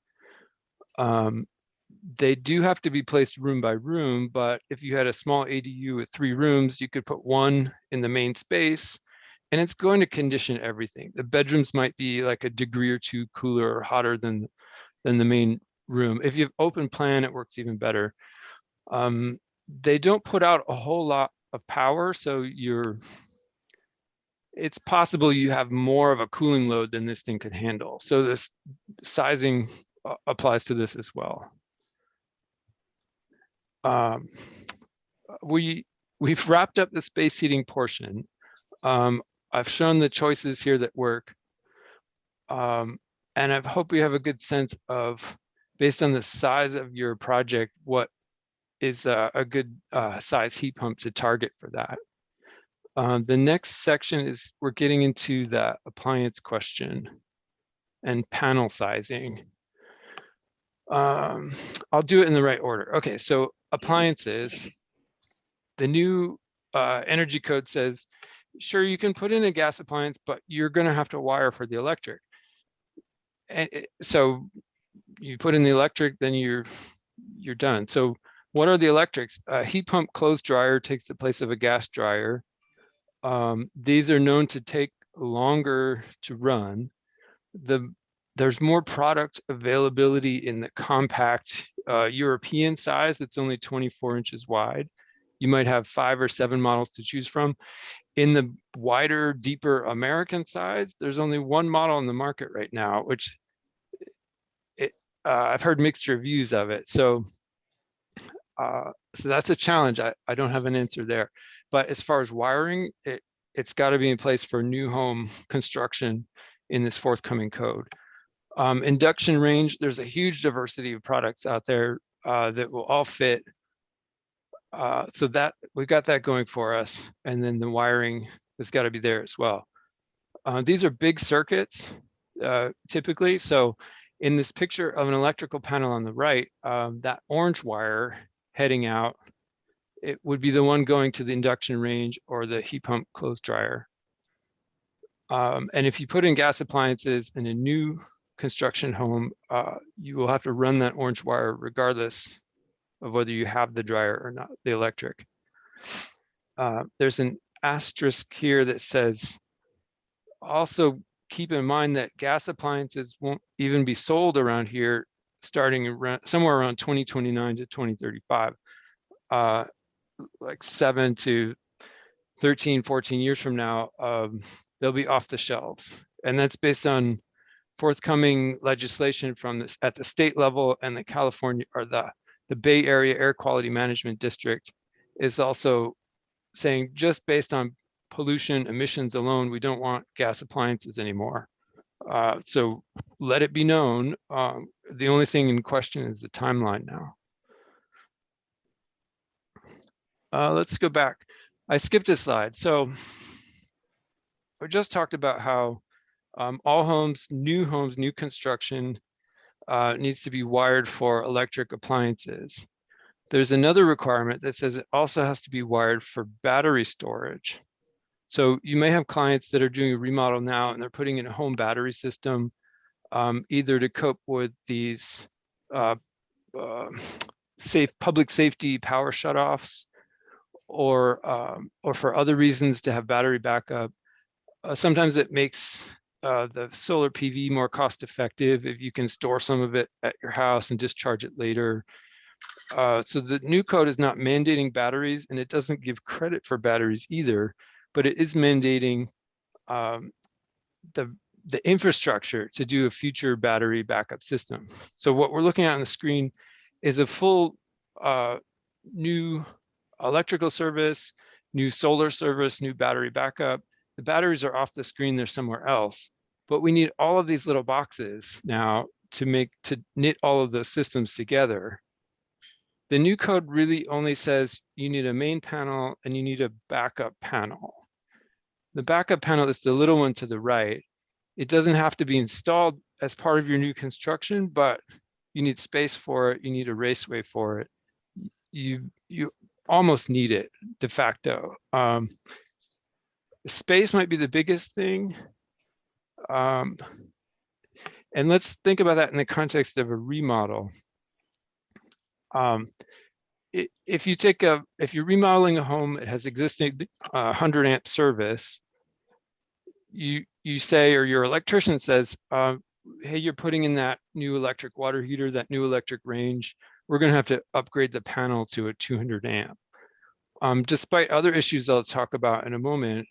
They do have to be placed room by room, but if you had a small ADU with 3 rooms, you could put one in the main space, and it's going to condition everything. The bedrooms might be like a degree or 2 cooler or hotter than the main room. If you have open plan, it works even better. They don't put out a whole lot of power, so it's possible you have more of a cooling load than this thing could handle. So this sizing applies to this as well. We've wrapped up the space heating portion. I've shown the choices here that work. And I hope you have a good sense of, based on the size of your project, what is a good size heat pump to target for that. The next section is we're getting into the appliance question and panel sizing. I'll do it in the right order. Okay, so appliances, the new energy code says, sure, you can put in a gas appliance, but you're going to have to wire for the electric. And so you put in the electric, then you're done. So what are the electrics? A heat pump clothes dryer takes the place of a gas dryer. These are known to take longer to run. There's more product availability in the compact European size that's only 24 inches wide. You might have 5 or 7 models to choose from. In the wider, deeper American size, there's only one model on the market right now, which I've heard mixed reviews of it. So that's a challenge. I don't have an answer there. But as far as wiring, it's got to be in place for new home construction in this forthcoming code. Induction range, there's a huge diversity of products out there that will all fit. So that we've got that going for us. And then the wiring has got to be there as well. These are big circuits typically. So In this picture of an electrical panel on the right, that orange wire heading out, it would be the one going to the induction range or the heat pump clothes dryer. And if you put in gas appliances in a new construction home, you will have to run that orange wire regardless of whether you have the dryer or not, the electric. There's an asterisk here that says, also keep in mind that gas appliances won't even be sold around here starting around somewhere around 2029 to 2035. Like 7 to 13, 14 years from now, they'll be off the shelves. And that's based on forthcoming legislation from this at the state level, and the California or the Bay Area Air Quality Management District is also saying, just based on pollution emissions alone, we don't want gas appliances anymore. So let it be known. The only thing in question is the timeline now. Let's go back. I skipped a slide. So I just talked about how all homes, new construction needs to be wired for electric appliances. There's another requirement that says it also has to be wired for battery storage. So you may have clients that are doing a remodel now and they're putting in a home battery system, either to cope with these public safety power shutoffs, or for other reasons to have battery backup. Sometimes it makes the solar PV more cost effective if you can store some of it at your house and discharge it later. So the new code is not mandating batteries, and it doesn't give credit for batteries either, but it is mandating the infrastructure to do a future battery backup system. So what we're looking at on the screen is a full new electrical service, new solar service, new battery backup. The batteries are off the screen, they're somewhere else, but we need all of these little boxes now to knit all of those systems together. The new code really only says you need a main panel and you need a backup panel. The backup panel is the little one to the right. It doesn't have to be installed as part of your new construction, but you need space for it. You need a raceway for it. You almost need it de facto. Space might be the biggest thing. And let's think about that in the context of a remodel. If you're remodeling a home, it has existing 100 amp service, you say, or your electrician says, hey, you're putting in that new electric water heater, that new electric range, we're going to have to upgrade the panel to a 200 amp. Despite other issues I'll talk about in a moment,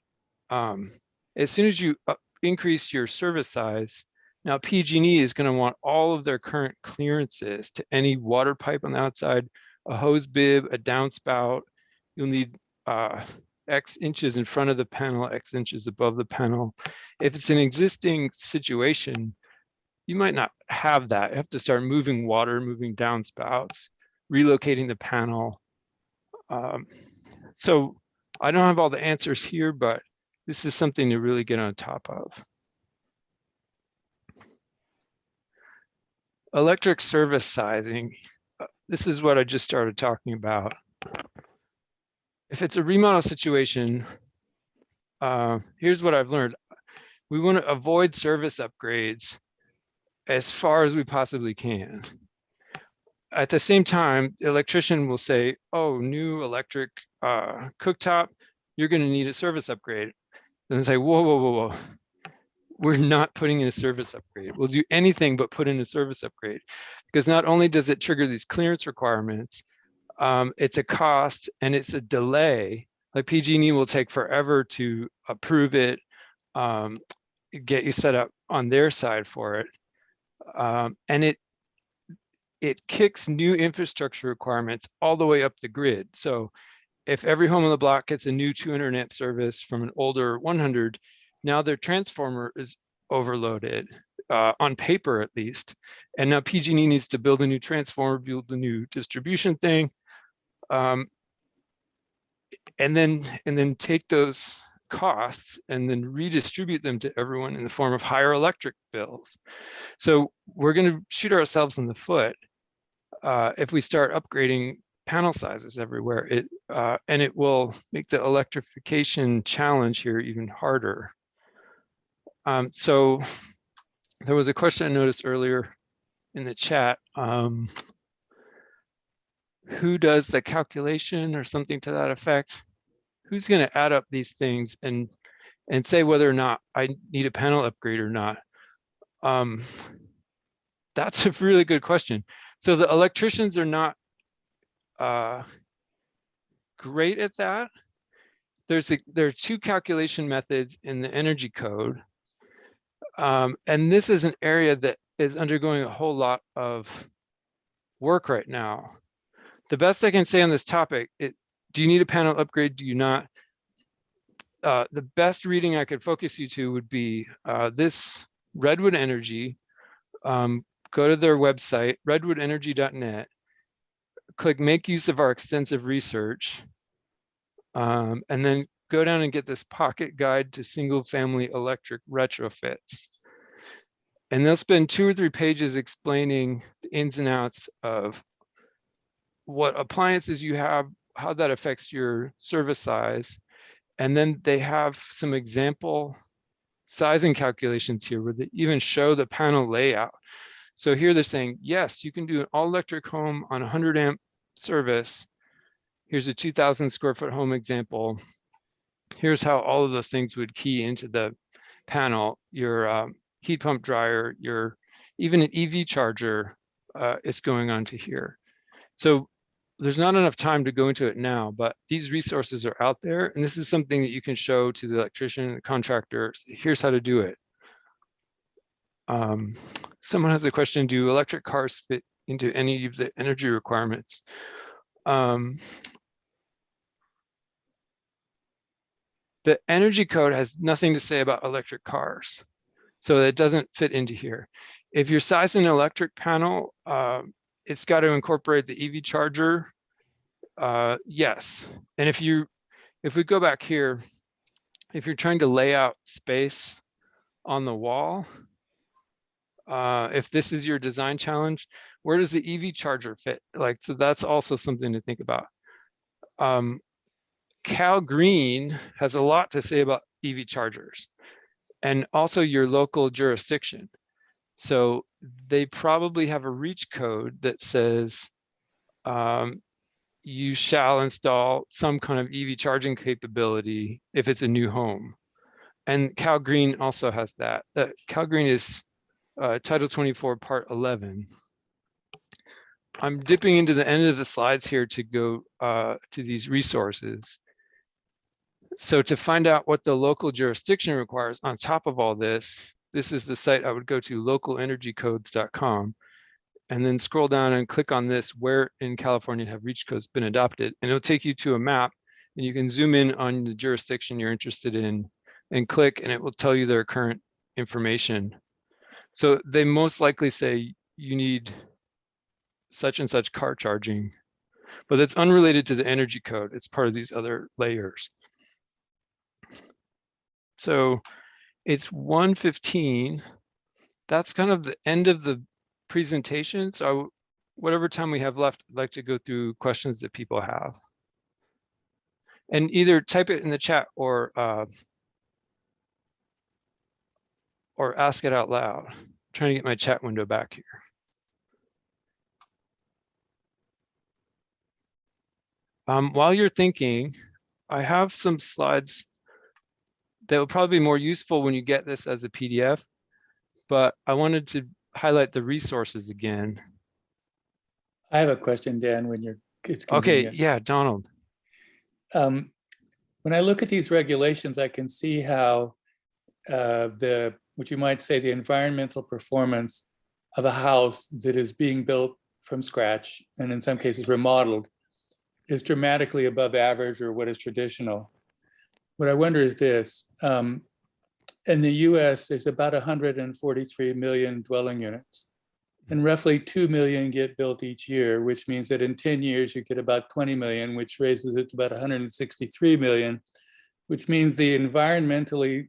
as soon as you increase your service size, now PG&E is going to want all of their current clearances to any water pipe on the outside, a hose bib, a downspout. You'll need X inches in front of the panel, X inches above the panel. If it's an existing situation, you might not have that. You have to start moving water, moving downspouts, relocating the panel. So I don't have all the answers here, but this is something to really get on top of. Electric service sizing. This is what I just started talking about. If it's a remodel situation, here's what I've learned. We want to avoid service upgrades as far as we possibly can. At the same time, the electrician will say, oh, new electric cooktop, you're going to need a service upgrade. And they say, whoa, whoa, whoa, whoa. We're not putting in a service upgrade. We'll do anything but put in a service upgrade, because not only does it trigger these clearance requirements, it's a cost and it's a delay. Like PG&E will take forever to approve it, get you set up on their side for it. And it kicks new infrastructure requirements all the way up the grid. So if every home on the block gets a new 200 amp service from an older 100, now their transformer is overloaded, on paper at least. And now PG&E needs to build a new transformer, build a new distribution thing, and then take those costs and then redistribute them to everyone in the form of higher electric bills. So we're going to shoot ourselves in the foot if we start upgrading panel sizes everywhere. And it will make the electrification challenge here even harder. So there was a question I noticed earlier in the chat. Who does the calculation or something to that effect? Who's going to add up these things and say whether or not I need a panel upgrade or not? That's a really good question. So the electricians are not great at that. There are two calculation methods in the energy code. And this is an area that is undergoing a whole lot of work right now. The best I can say on this topic, do you need a panel upgrade? Do you not? The best reading I could focus you to would be this Redwood Energy. Go to their website, redwoodenergy.net, click make use of our extensive research, and then go down and get this pocket guide to single family electric retrofits. And they'll spend 2 or 3 pages explaining the ins and outs of what appliances you have, how that affects your service size. And then they have some example sizing calculations here where they even show the panel layout. So here they're saying, yes, you can do an all electric home on 100 amp service. Here's a 2,000 square foot home example. Here's how all of those things would key into the panel. Your heat pump dryer, even an EV charger is going on to here. So there's not enough time to go into it now, but these resources are out there. And this is something that you can show to the electrician and the contractor. Here's how to do it. Someone has a question, do electric cars fit into any of the energy requirements? The energy code has nothing to say about electric cars, so it doesn't fit into here. If you're sizing an electric panel, it's got to incorporate the EV charger. Yes, and if we go back here, if you're trying to lay out space on the wall, if this is your design challenge, where does the EV charger fit? So that's also something to think about. Cal Green has a lot to say about EV chargers and also your local jurisdiction. So they probably have a reach code that says you shall install some kind of EV charging capability if it's a new home. And Cal Green also has that. Cal Green is Title 24, Part 11. I'm dipping into the end of the slides here to go to these resources. So to find out what the local jurisdiction requires on top of all this, this is the site I would go to, localenergycodes.com, and then scroll down and click on this, where in California have reach codes been adopted, and it'll take you to a map, and you can zoom in on the jurisdiction you're interested in and click, and it will tell you their current information. So they most likely say you need such and such car charging, but it's unrelated to the energy code. It's part of these other layers. So it's 1:15. That's kind of the end of the presentation. So whatever time we have left, I'd like to go through questions that people have. And either type it in the chat or ask it out loud. I'm trying to get my chat window back here. While you're thinking, I have some slides that will probably be more useful when you get this as a PDF, but I wanted to highlight the resources again. I have a question, Dan, when it's convenient. Okay, yeah, Donald. When I look at these regulations, I can see how what you might say the environmental performance of a house that is being built from scratch, and in some cases remodeled, is dramatically above average or what is traditional. What I wonder is this, in the US, there's about 143 million dwelling units, and roughly 2 million get built each year, which means that in 10 years, you get about 20 million, which raises it to about 163 million. which means the environmentally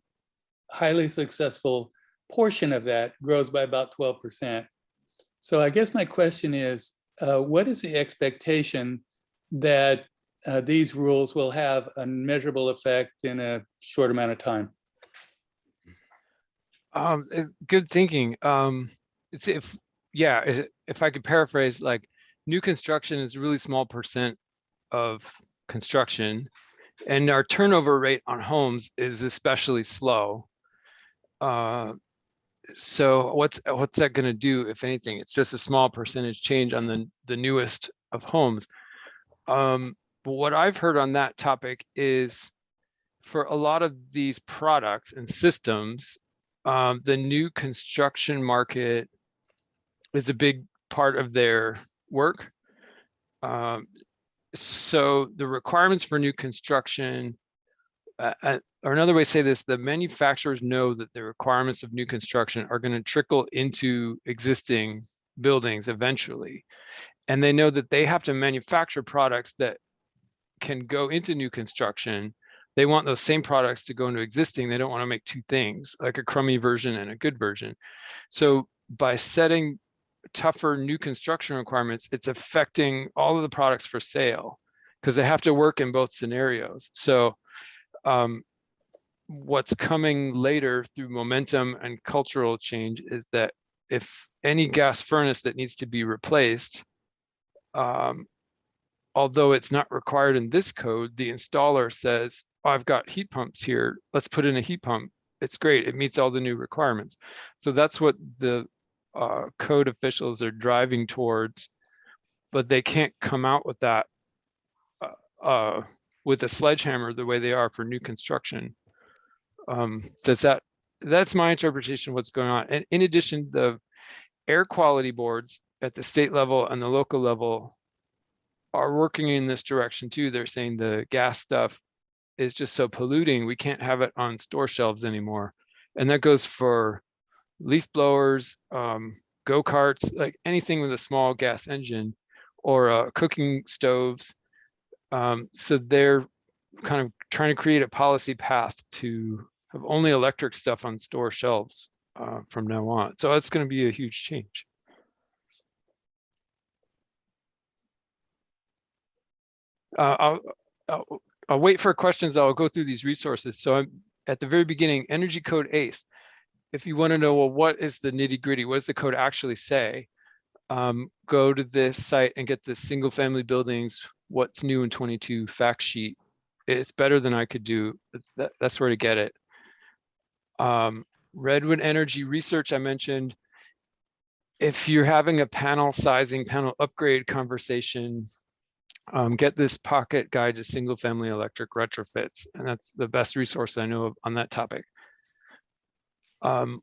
highly successful portion of that grows by about 12%. So I guess my question is, what is the expectation that these rules will have a measurable effect in a short amount of time? Good thinking. It's if I could paraphrase, like new construction is a really small percent of construction, and our turnover rate on homes is especially slow. So what's that going to do, if anything? It's just a small percentage change on the newest of homes. But what I've heard on that topic is, for a lot of these products and systems, the new construction market is a big part of their work. So the requirements for new construction, or another way to say this, the manufacturers know that the requirements of new construction are going to trickle into existing buildings eventually. And they know that they have to manufacture products that can go into new construction. They want those same products to go into existing. They don't want to make two things, like a crummy version and a good version. So by setting tougher new construction requirements, it's affecting all of the products for sale, because they have to work in both scenarios. So what's coming later through momentum and cultural change is that if any gas furnace that needs to be replaced, although it's not required in this code, the installer says, oh, I've got heat pumps here, let's put in a heat pump. It's great, it meets all the new requirements. So that's what the code officials are driving towards, but they can't come out with that with a sledgehammer the way they are for new construction. That's my interpretation of what's going on. And in addition, the air quality boards at the state level and the local level are working in this direction too. They're saying the gas stuff is just so polluting, we can't have it on store shelves anymore. And that goes for leaf blowers, go-karts, like anything with a small gas engine, or cooking stoves. So they're kind of trying to create a policy path to have only electric stuff on store shelves from now on. So that's going to be a huge change. I'll wait for questions. I'll go through these resources. So I'm at the very beginning, Energy Code ACE. If you want to know, well, what is the nitty gritty? What does the code actually say? Go to this site and get the single family buildings, what's new in 22 fact sheet. It's better than I could do. That's where to get it. Redwood Energy Research, I mentioned. If you're having a panel sizing, panel upgrade conversation, get this pocket guide to single family electric retrofits. And that's the best resource I know of on that topic.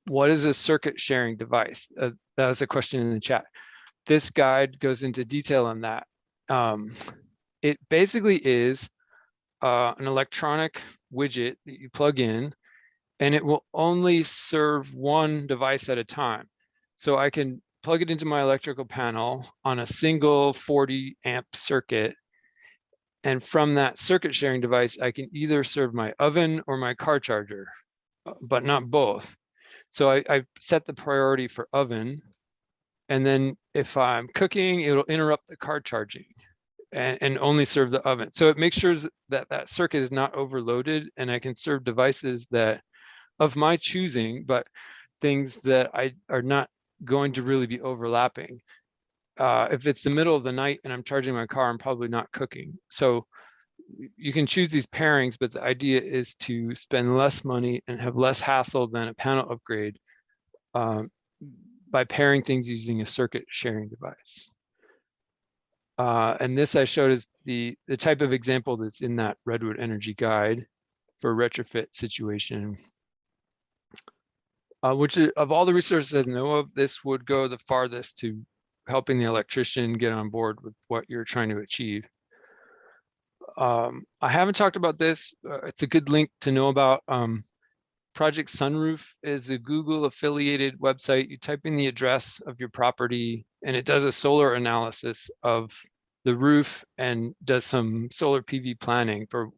What is a circuit sharing device? That was a question in the chat. This guide goes into detail on that. It basically is an electronic widget that you plug in, and it will only serve one device at a time. So I can plug it into my electrical panel on a single 40 amp circuit. And from that circuit sharing device, I can either serve my oven or my car charger, but not both. So I set the priority for oven. And then if I'm cooking, it'll interrupt the car charging and only serve the oven. So it makes sure that that circuit is not overloaded, and I can serve devices that of my choosing, but things that are not going to really be overlapping. If it's the middle of the night and I'm charging my car, I'm probably not cooking. So you can choose these pairings, but the idea is to spend less money and have less hassle than a panel upgrade by pairing things using a circuit sharing device. And this I showed is the type of example that's in that Redwood Energy Guide for a retrofit situation. Which of all the resources I know of, this would go the farthest to helping the electrician get on board with what you're trying to achieve. I haven't talked about this. It's a good link to know about. Project Sunroof is a Google affiliated website. You type in the address of your property and it does a solar analysis of the roof and does some solar PV planning for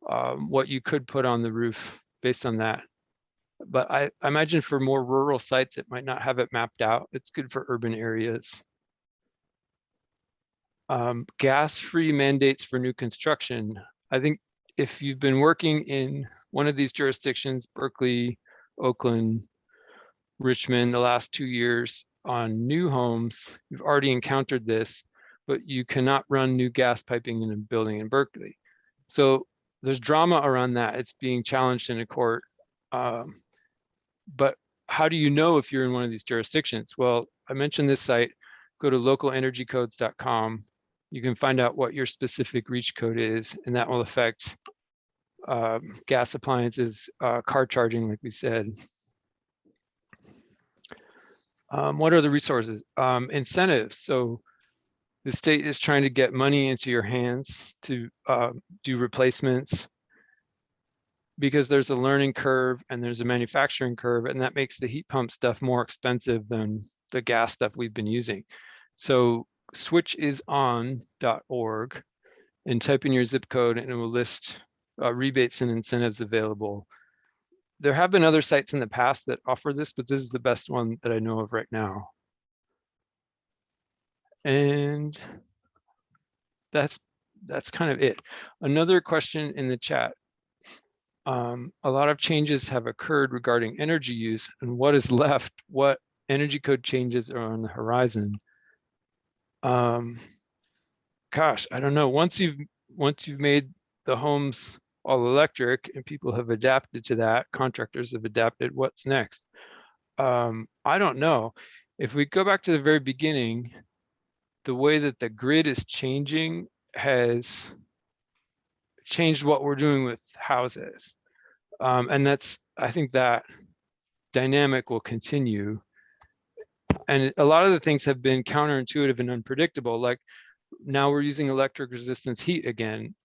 what you could put on the roof based on that. But I imagine for more rural sites, it might not have it mapped out. It's good for urban areas. Gas-free mandates for new construction. I think if you've been working in one of these jurisdictions, Berkeley, Oakland, Richmond, the last 2 years on new homes, you've already encountered this, but you cannot run new gas piping in a building in Berkeley. So there's drama around that. It's being challenged in a court. But how do you know if you're in one of these jurisdictions? Well, I mentioned this site. Go to localenergycodes.com. You can find out what your specific reach code is, and that will affect gas appliances, car charging, like we said. What are the resources? Incentives. So the state is trying to get money into your hands to do replacements, because there's a learning curve and there's a manufacturing curve, and that makes the heat pump stuff more expensive than the gas stuff we've been using. So switchison.org and type in your zip code, and it will list rebates and incentives available. There have been other sites in the past that offer this, but this is the best one that I know of right now. And that's kind of it. Another question in the chat. A lot of changes have occurred regarding energy use, and what is left, what energy code changes are on the horizon. Gosh, I don't know. Once you've made the homes all electric and people have adapted to that, contractors have adapted, what's next? I don't know. If we go back to the very beginning, the way that the grid is changing has changed what we're doing with houses. And I think that dynamic will continue. And a lot of the things have been counterintuitive and unpredictable. Like now we're using electric resistance heat again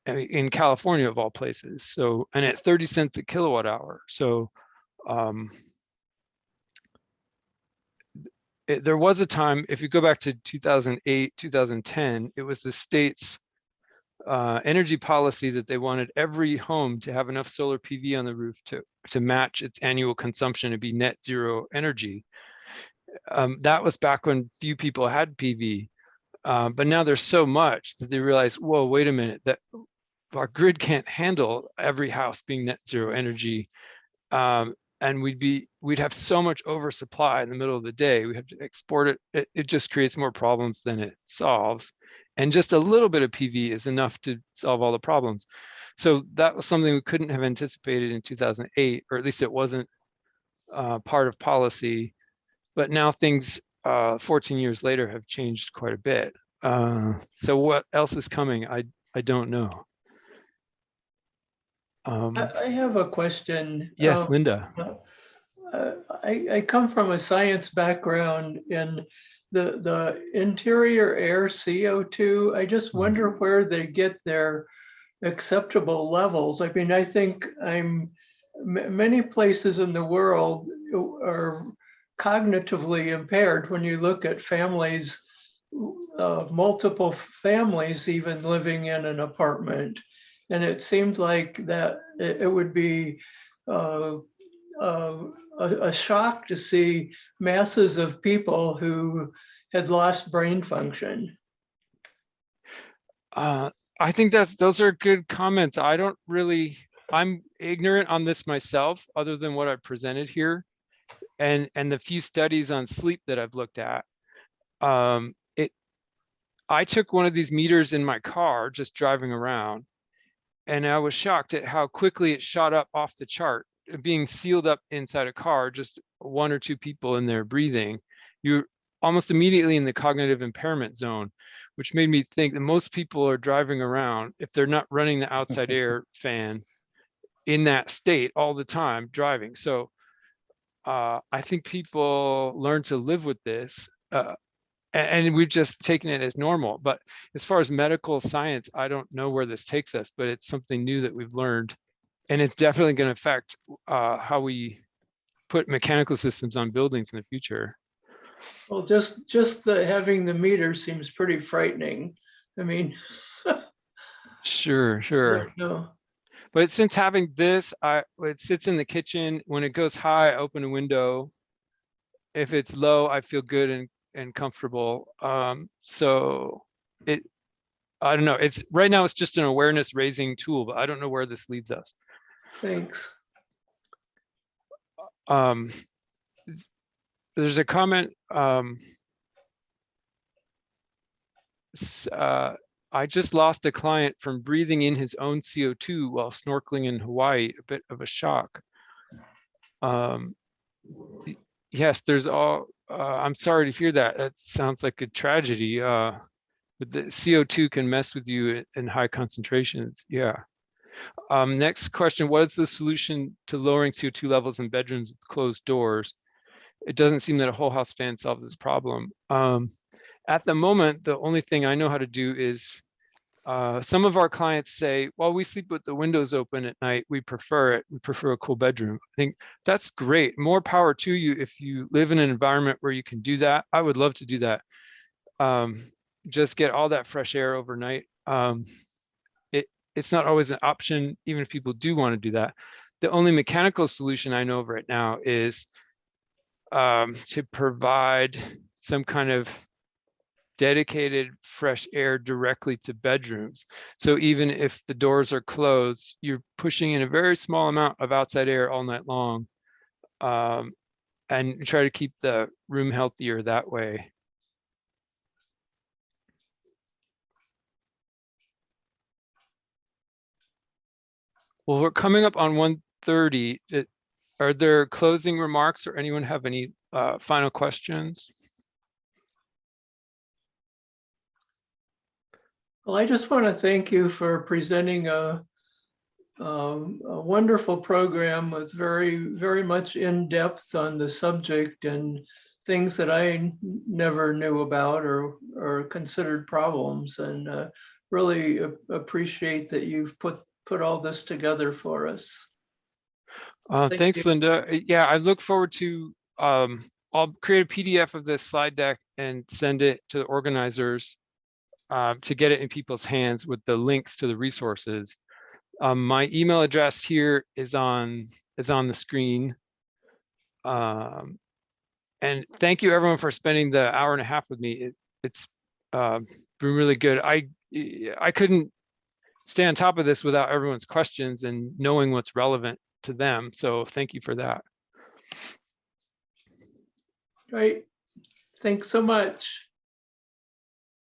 in California of all places. So, and at 30 cents a kilowatt hour. So there was a time, if you go back to 2008, 2010, it was the state's energy policy that they wanted every home to have enough solar PV on the roof to match its annual consumption and be net zero energy. That was back when few people had PV, but now there's so much that they realize, whoa, wait a minute, that our grid can't handle every house being net zero energy. And we'd have so much oversupply in the middle of the day. We have to export it. It just creates more problems than it solves. And just a little bit of PV is enough to solve all the problems. So that was something we couldn't have anticipated in 2008, or at least it wasn't part of policy. But now things 14 years later have changed quite a bit. So what else is coming? I don't know. I have a question. Yes, Linda. I come from a science background, and the interior air CO2, I just wonder where they get their acceptable levels. I mean, I think many places in the world are cognitively impaired when you look at families, multiple families even living in an apartment. And it seemed like that it would be a shock to see masses of people who had lost brain function. I think those are good comments. I'm ignorant on this myself, other than what I presented here, and the few studies on sleep that I've looked at. I took one of these meters in my car just driving around, and I was shocked at how quickly it shot up off the chart. Being sealed up inside a car, just one or two people in there breathing, you're almost immediately in the cognitive impairment zone, which made me think that most people are driving around, if they're not running the outside air fan, in that state all the time driving. So I think people learn to live with this. And we've just taken it as normal. But as far as medical science, I don't know where this takes us, but it's something new that we've learned. And it's definitely going to affect how we put mechanical systems on buildings in the future. Well, just having the meter seems pretty frightening. I mean, Sure. no. But since having this, it sits in the kitchen. When it goes high, I open a window. If it's low, I feel good and comfortable. So I don't know. It's right now it's just an awareness raising tool, but I don't know where this leads us. Thanks. There's a comment. I just lost a client from breathing in his own CO2 while snorkeling in Hawaii. A bit of a shock. Yes, there's all. I'm sorry to hear that. That sounds like a tragedy. But the CO2 can mess with you in high concentrations. Yeah. Next question, what is the solution to lowering CO2 levels in bedrooms with closed doors? It doesn't seem that a whole house fan solves this problem. At the moment, the only thing I know how to do is, some of our clients say, well, we sleep with the windows open at night. We prefer it. We prefer a cool bedroom. I think that's great. More power to you if you live in an environment where you can do that. I would love to do that. Just get all that fresh air overnight. It's not always an option, even if people do want to do that. The only mechanical solution I know of right now is to provide some kind of dedicated fresh air directly to bedrooms. So even if the doors are closed, you're pushing in a very small amount of outside air all night long, and try to keep the room healthier that way. Well, we're coming up on 1:30. Are there closing remarks or anyone have any final questions? Well, I just want to thank you for presenting a wonderful program with very much in depth on the subject and things that I never knew about or considered problems, and really appreciate that you've put all this together for us. Thanks, Linda. Yeah, I look forward to, I'll create a PDF of this slide deck and send it to the organizers to get it in people's hands with the links to the resources. My email address here is on the screen. And thank you everyone for spending the hour and a half with me. It's been really good. I couldn't stay on top of this without everyone's questions and knowing what's relevant to them. So thank you for that. Right. Thanks so much.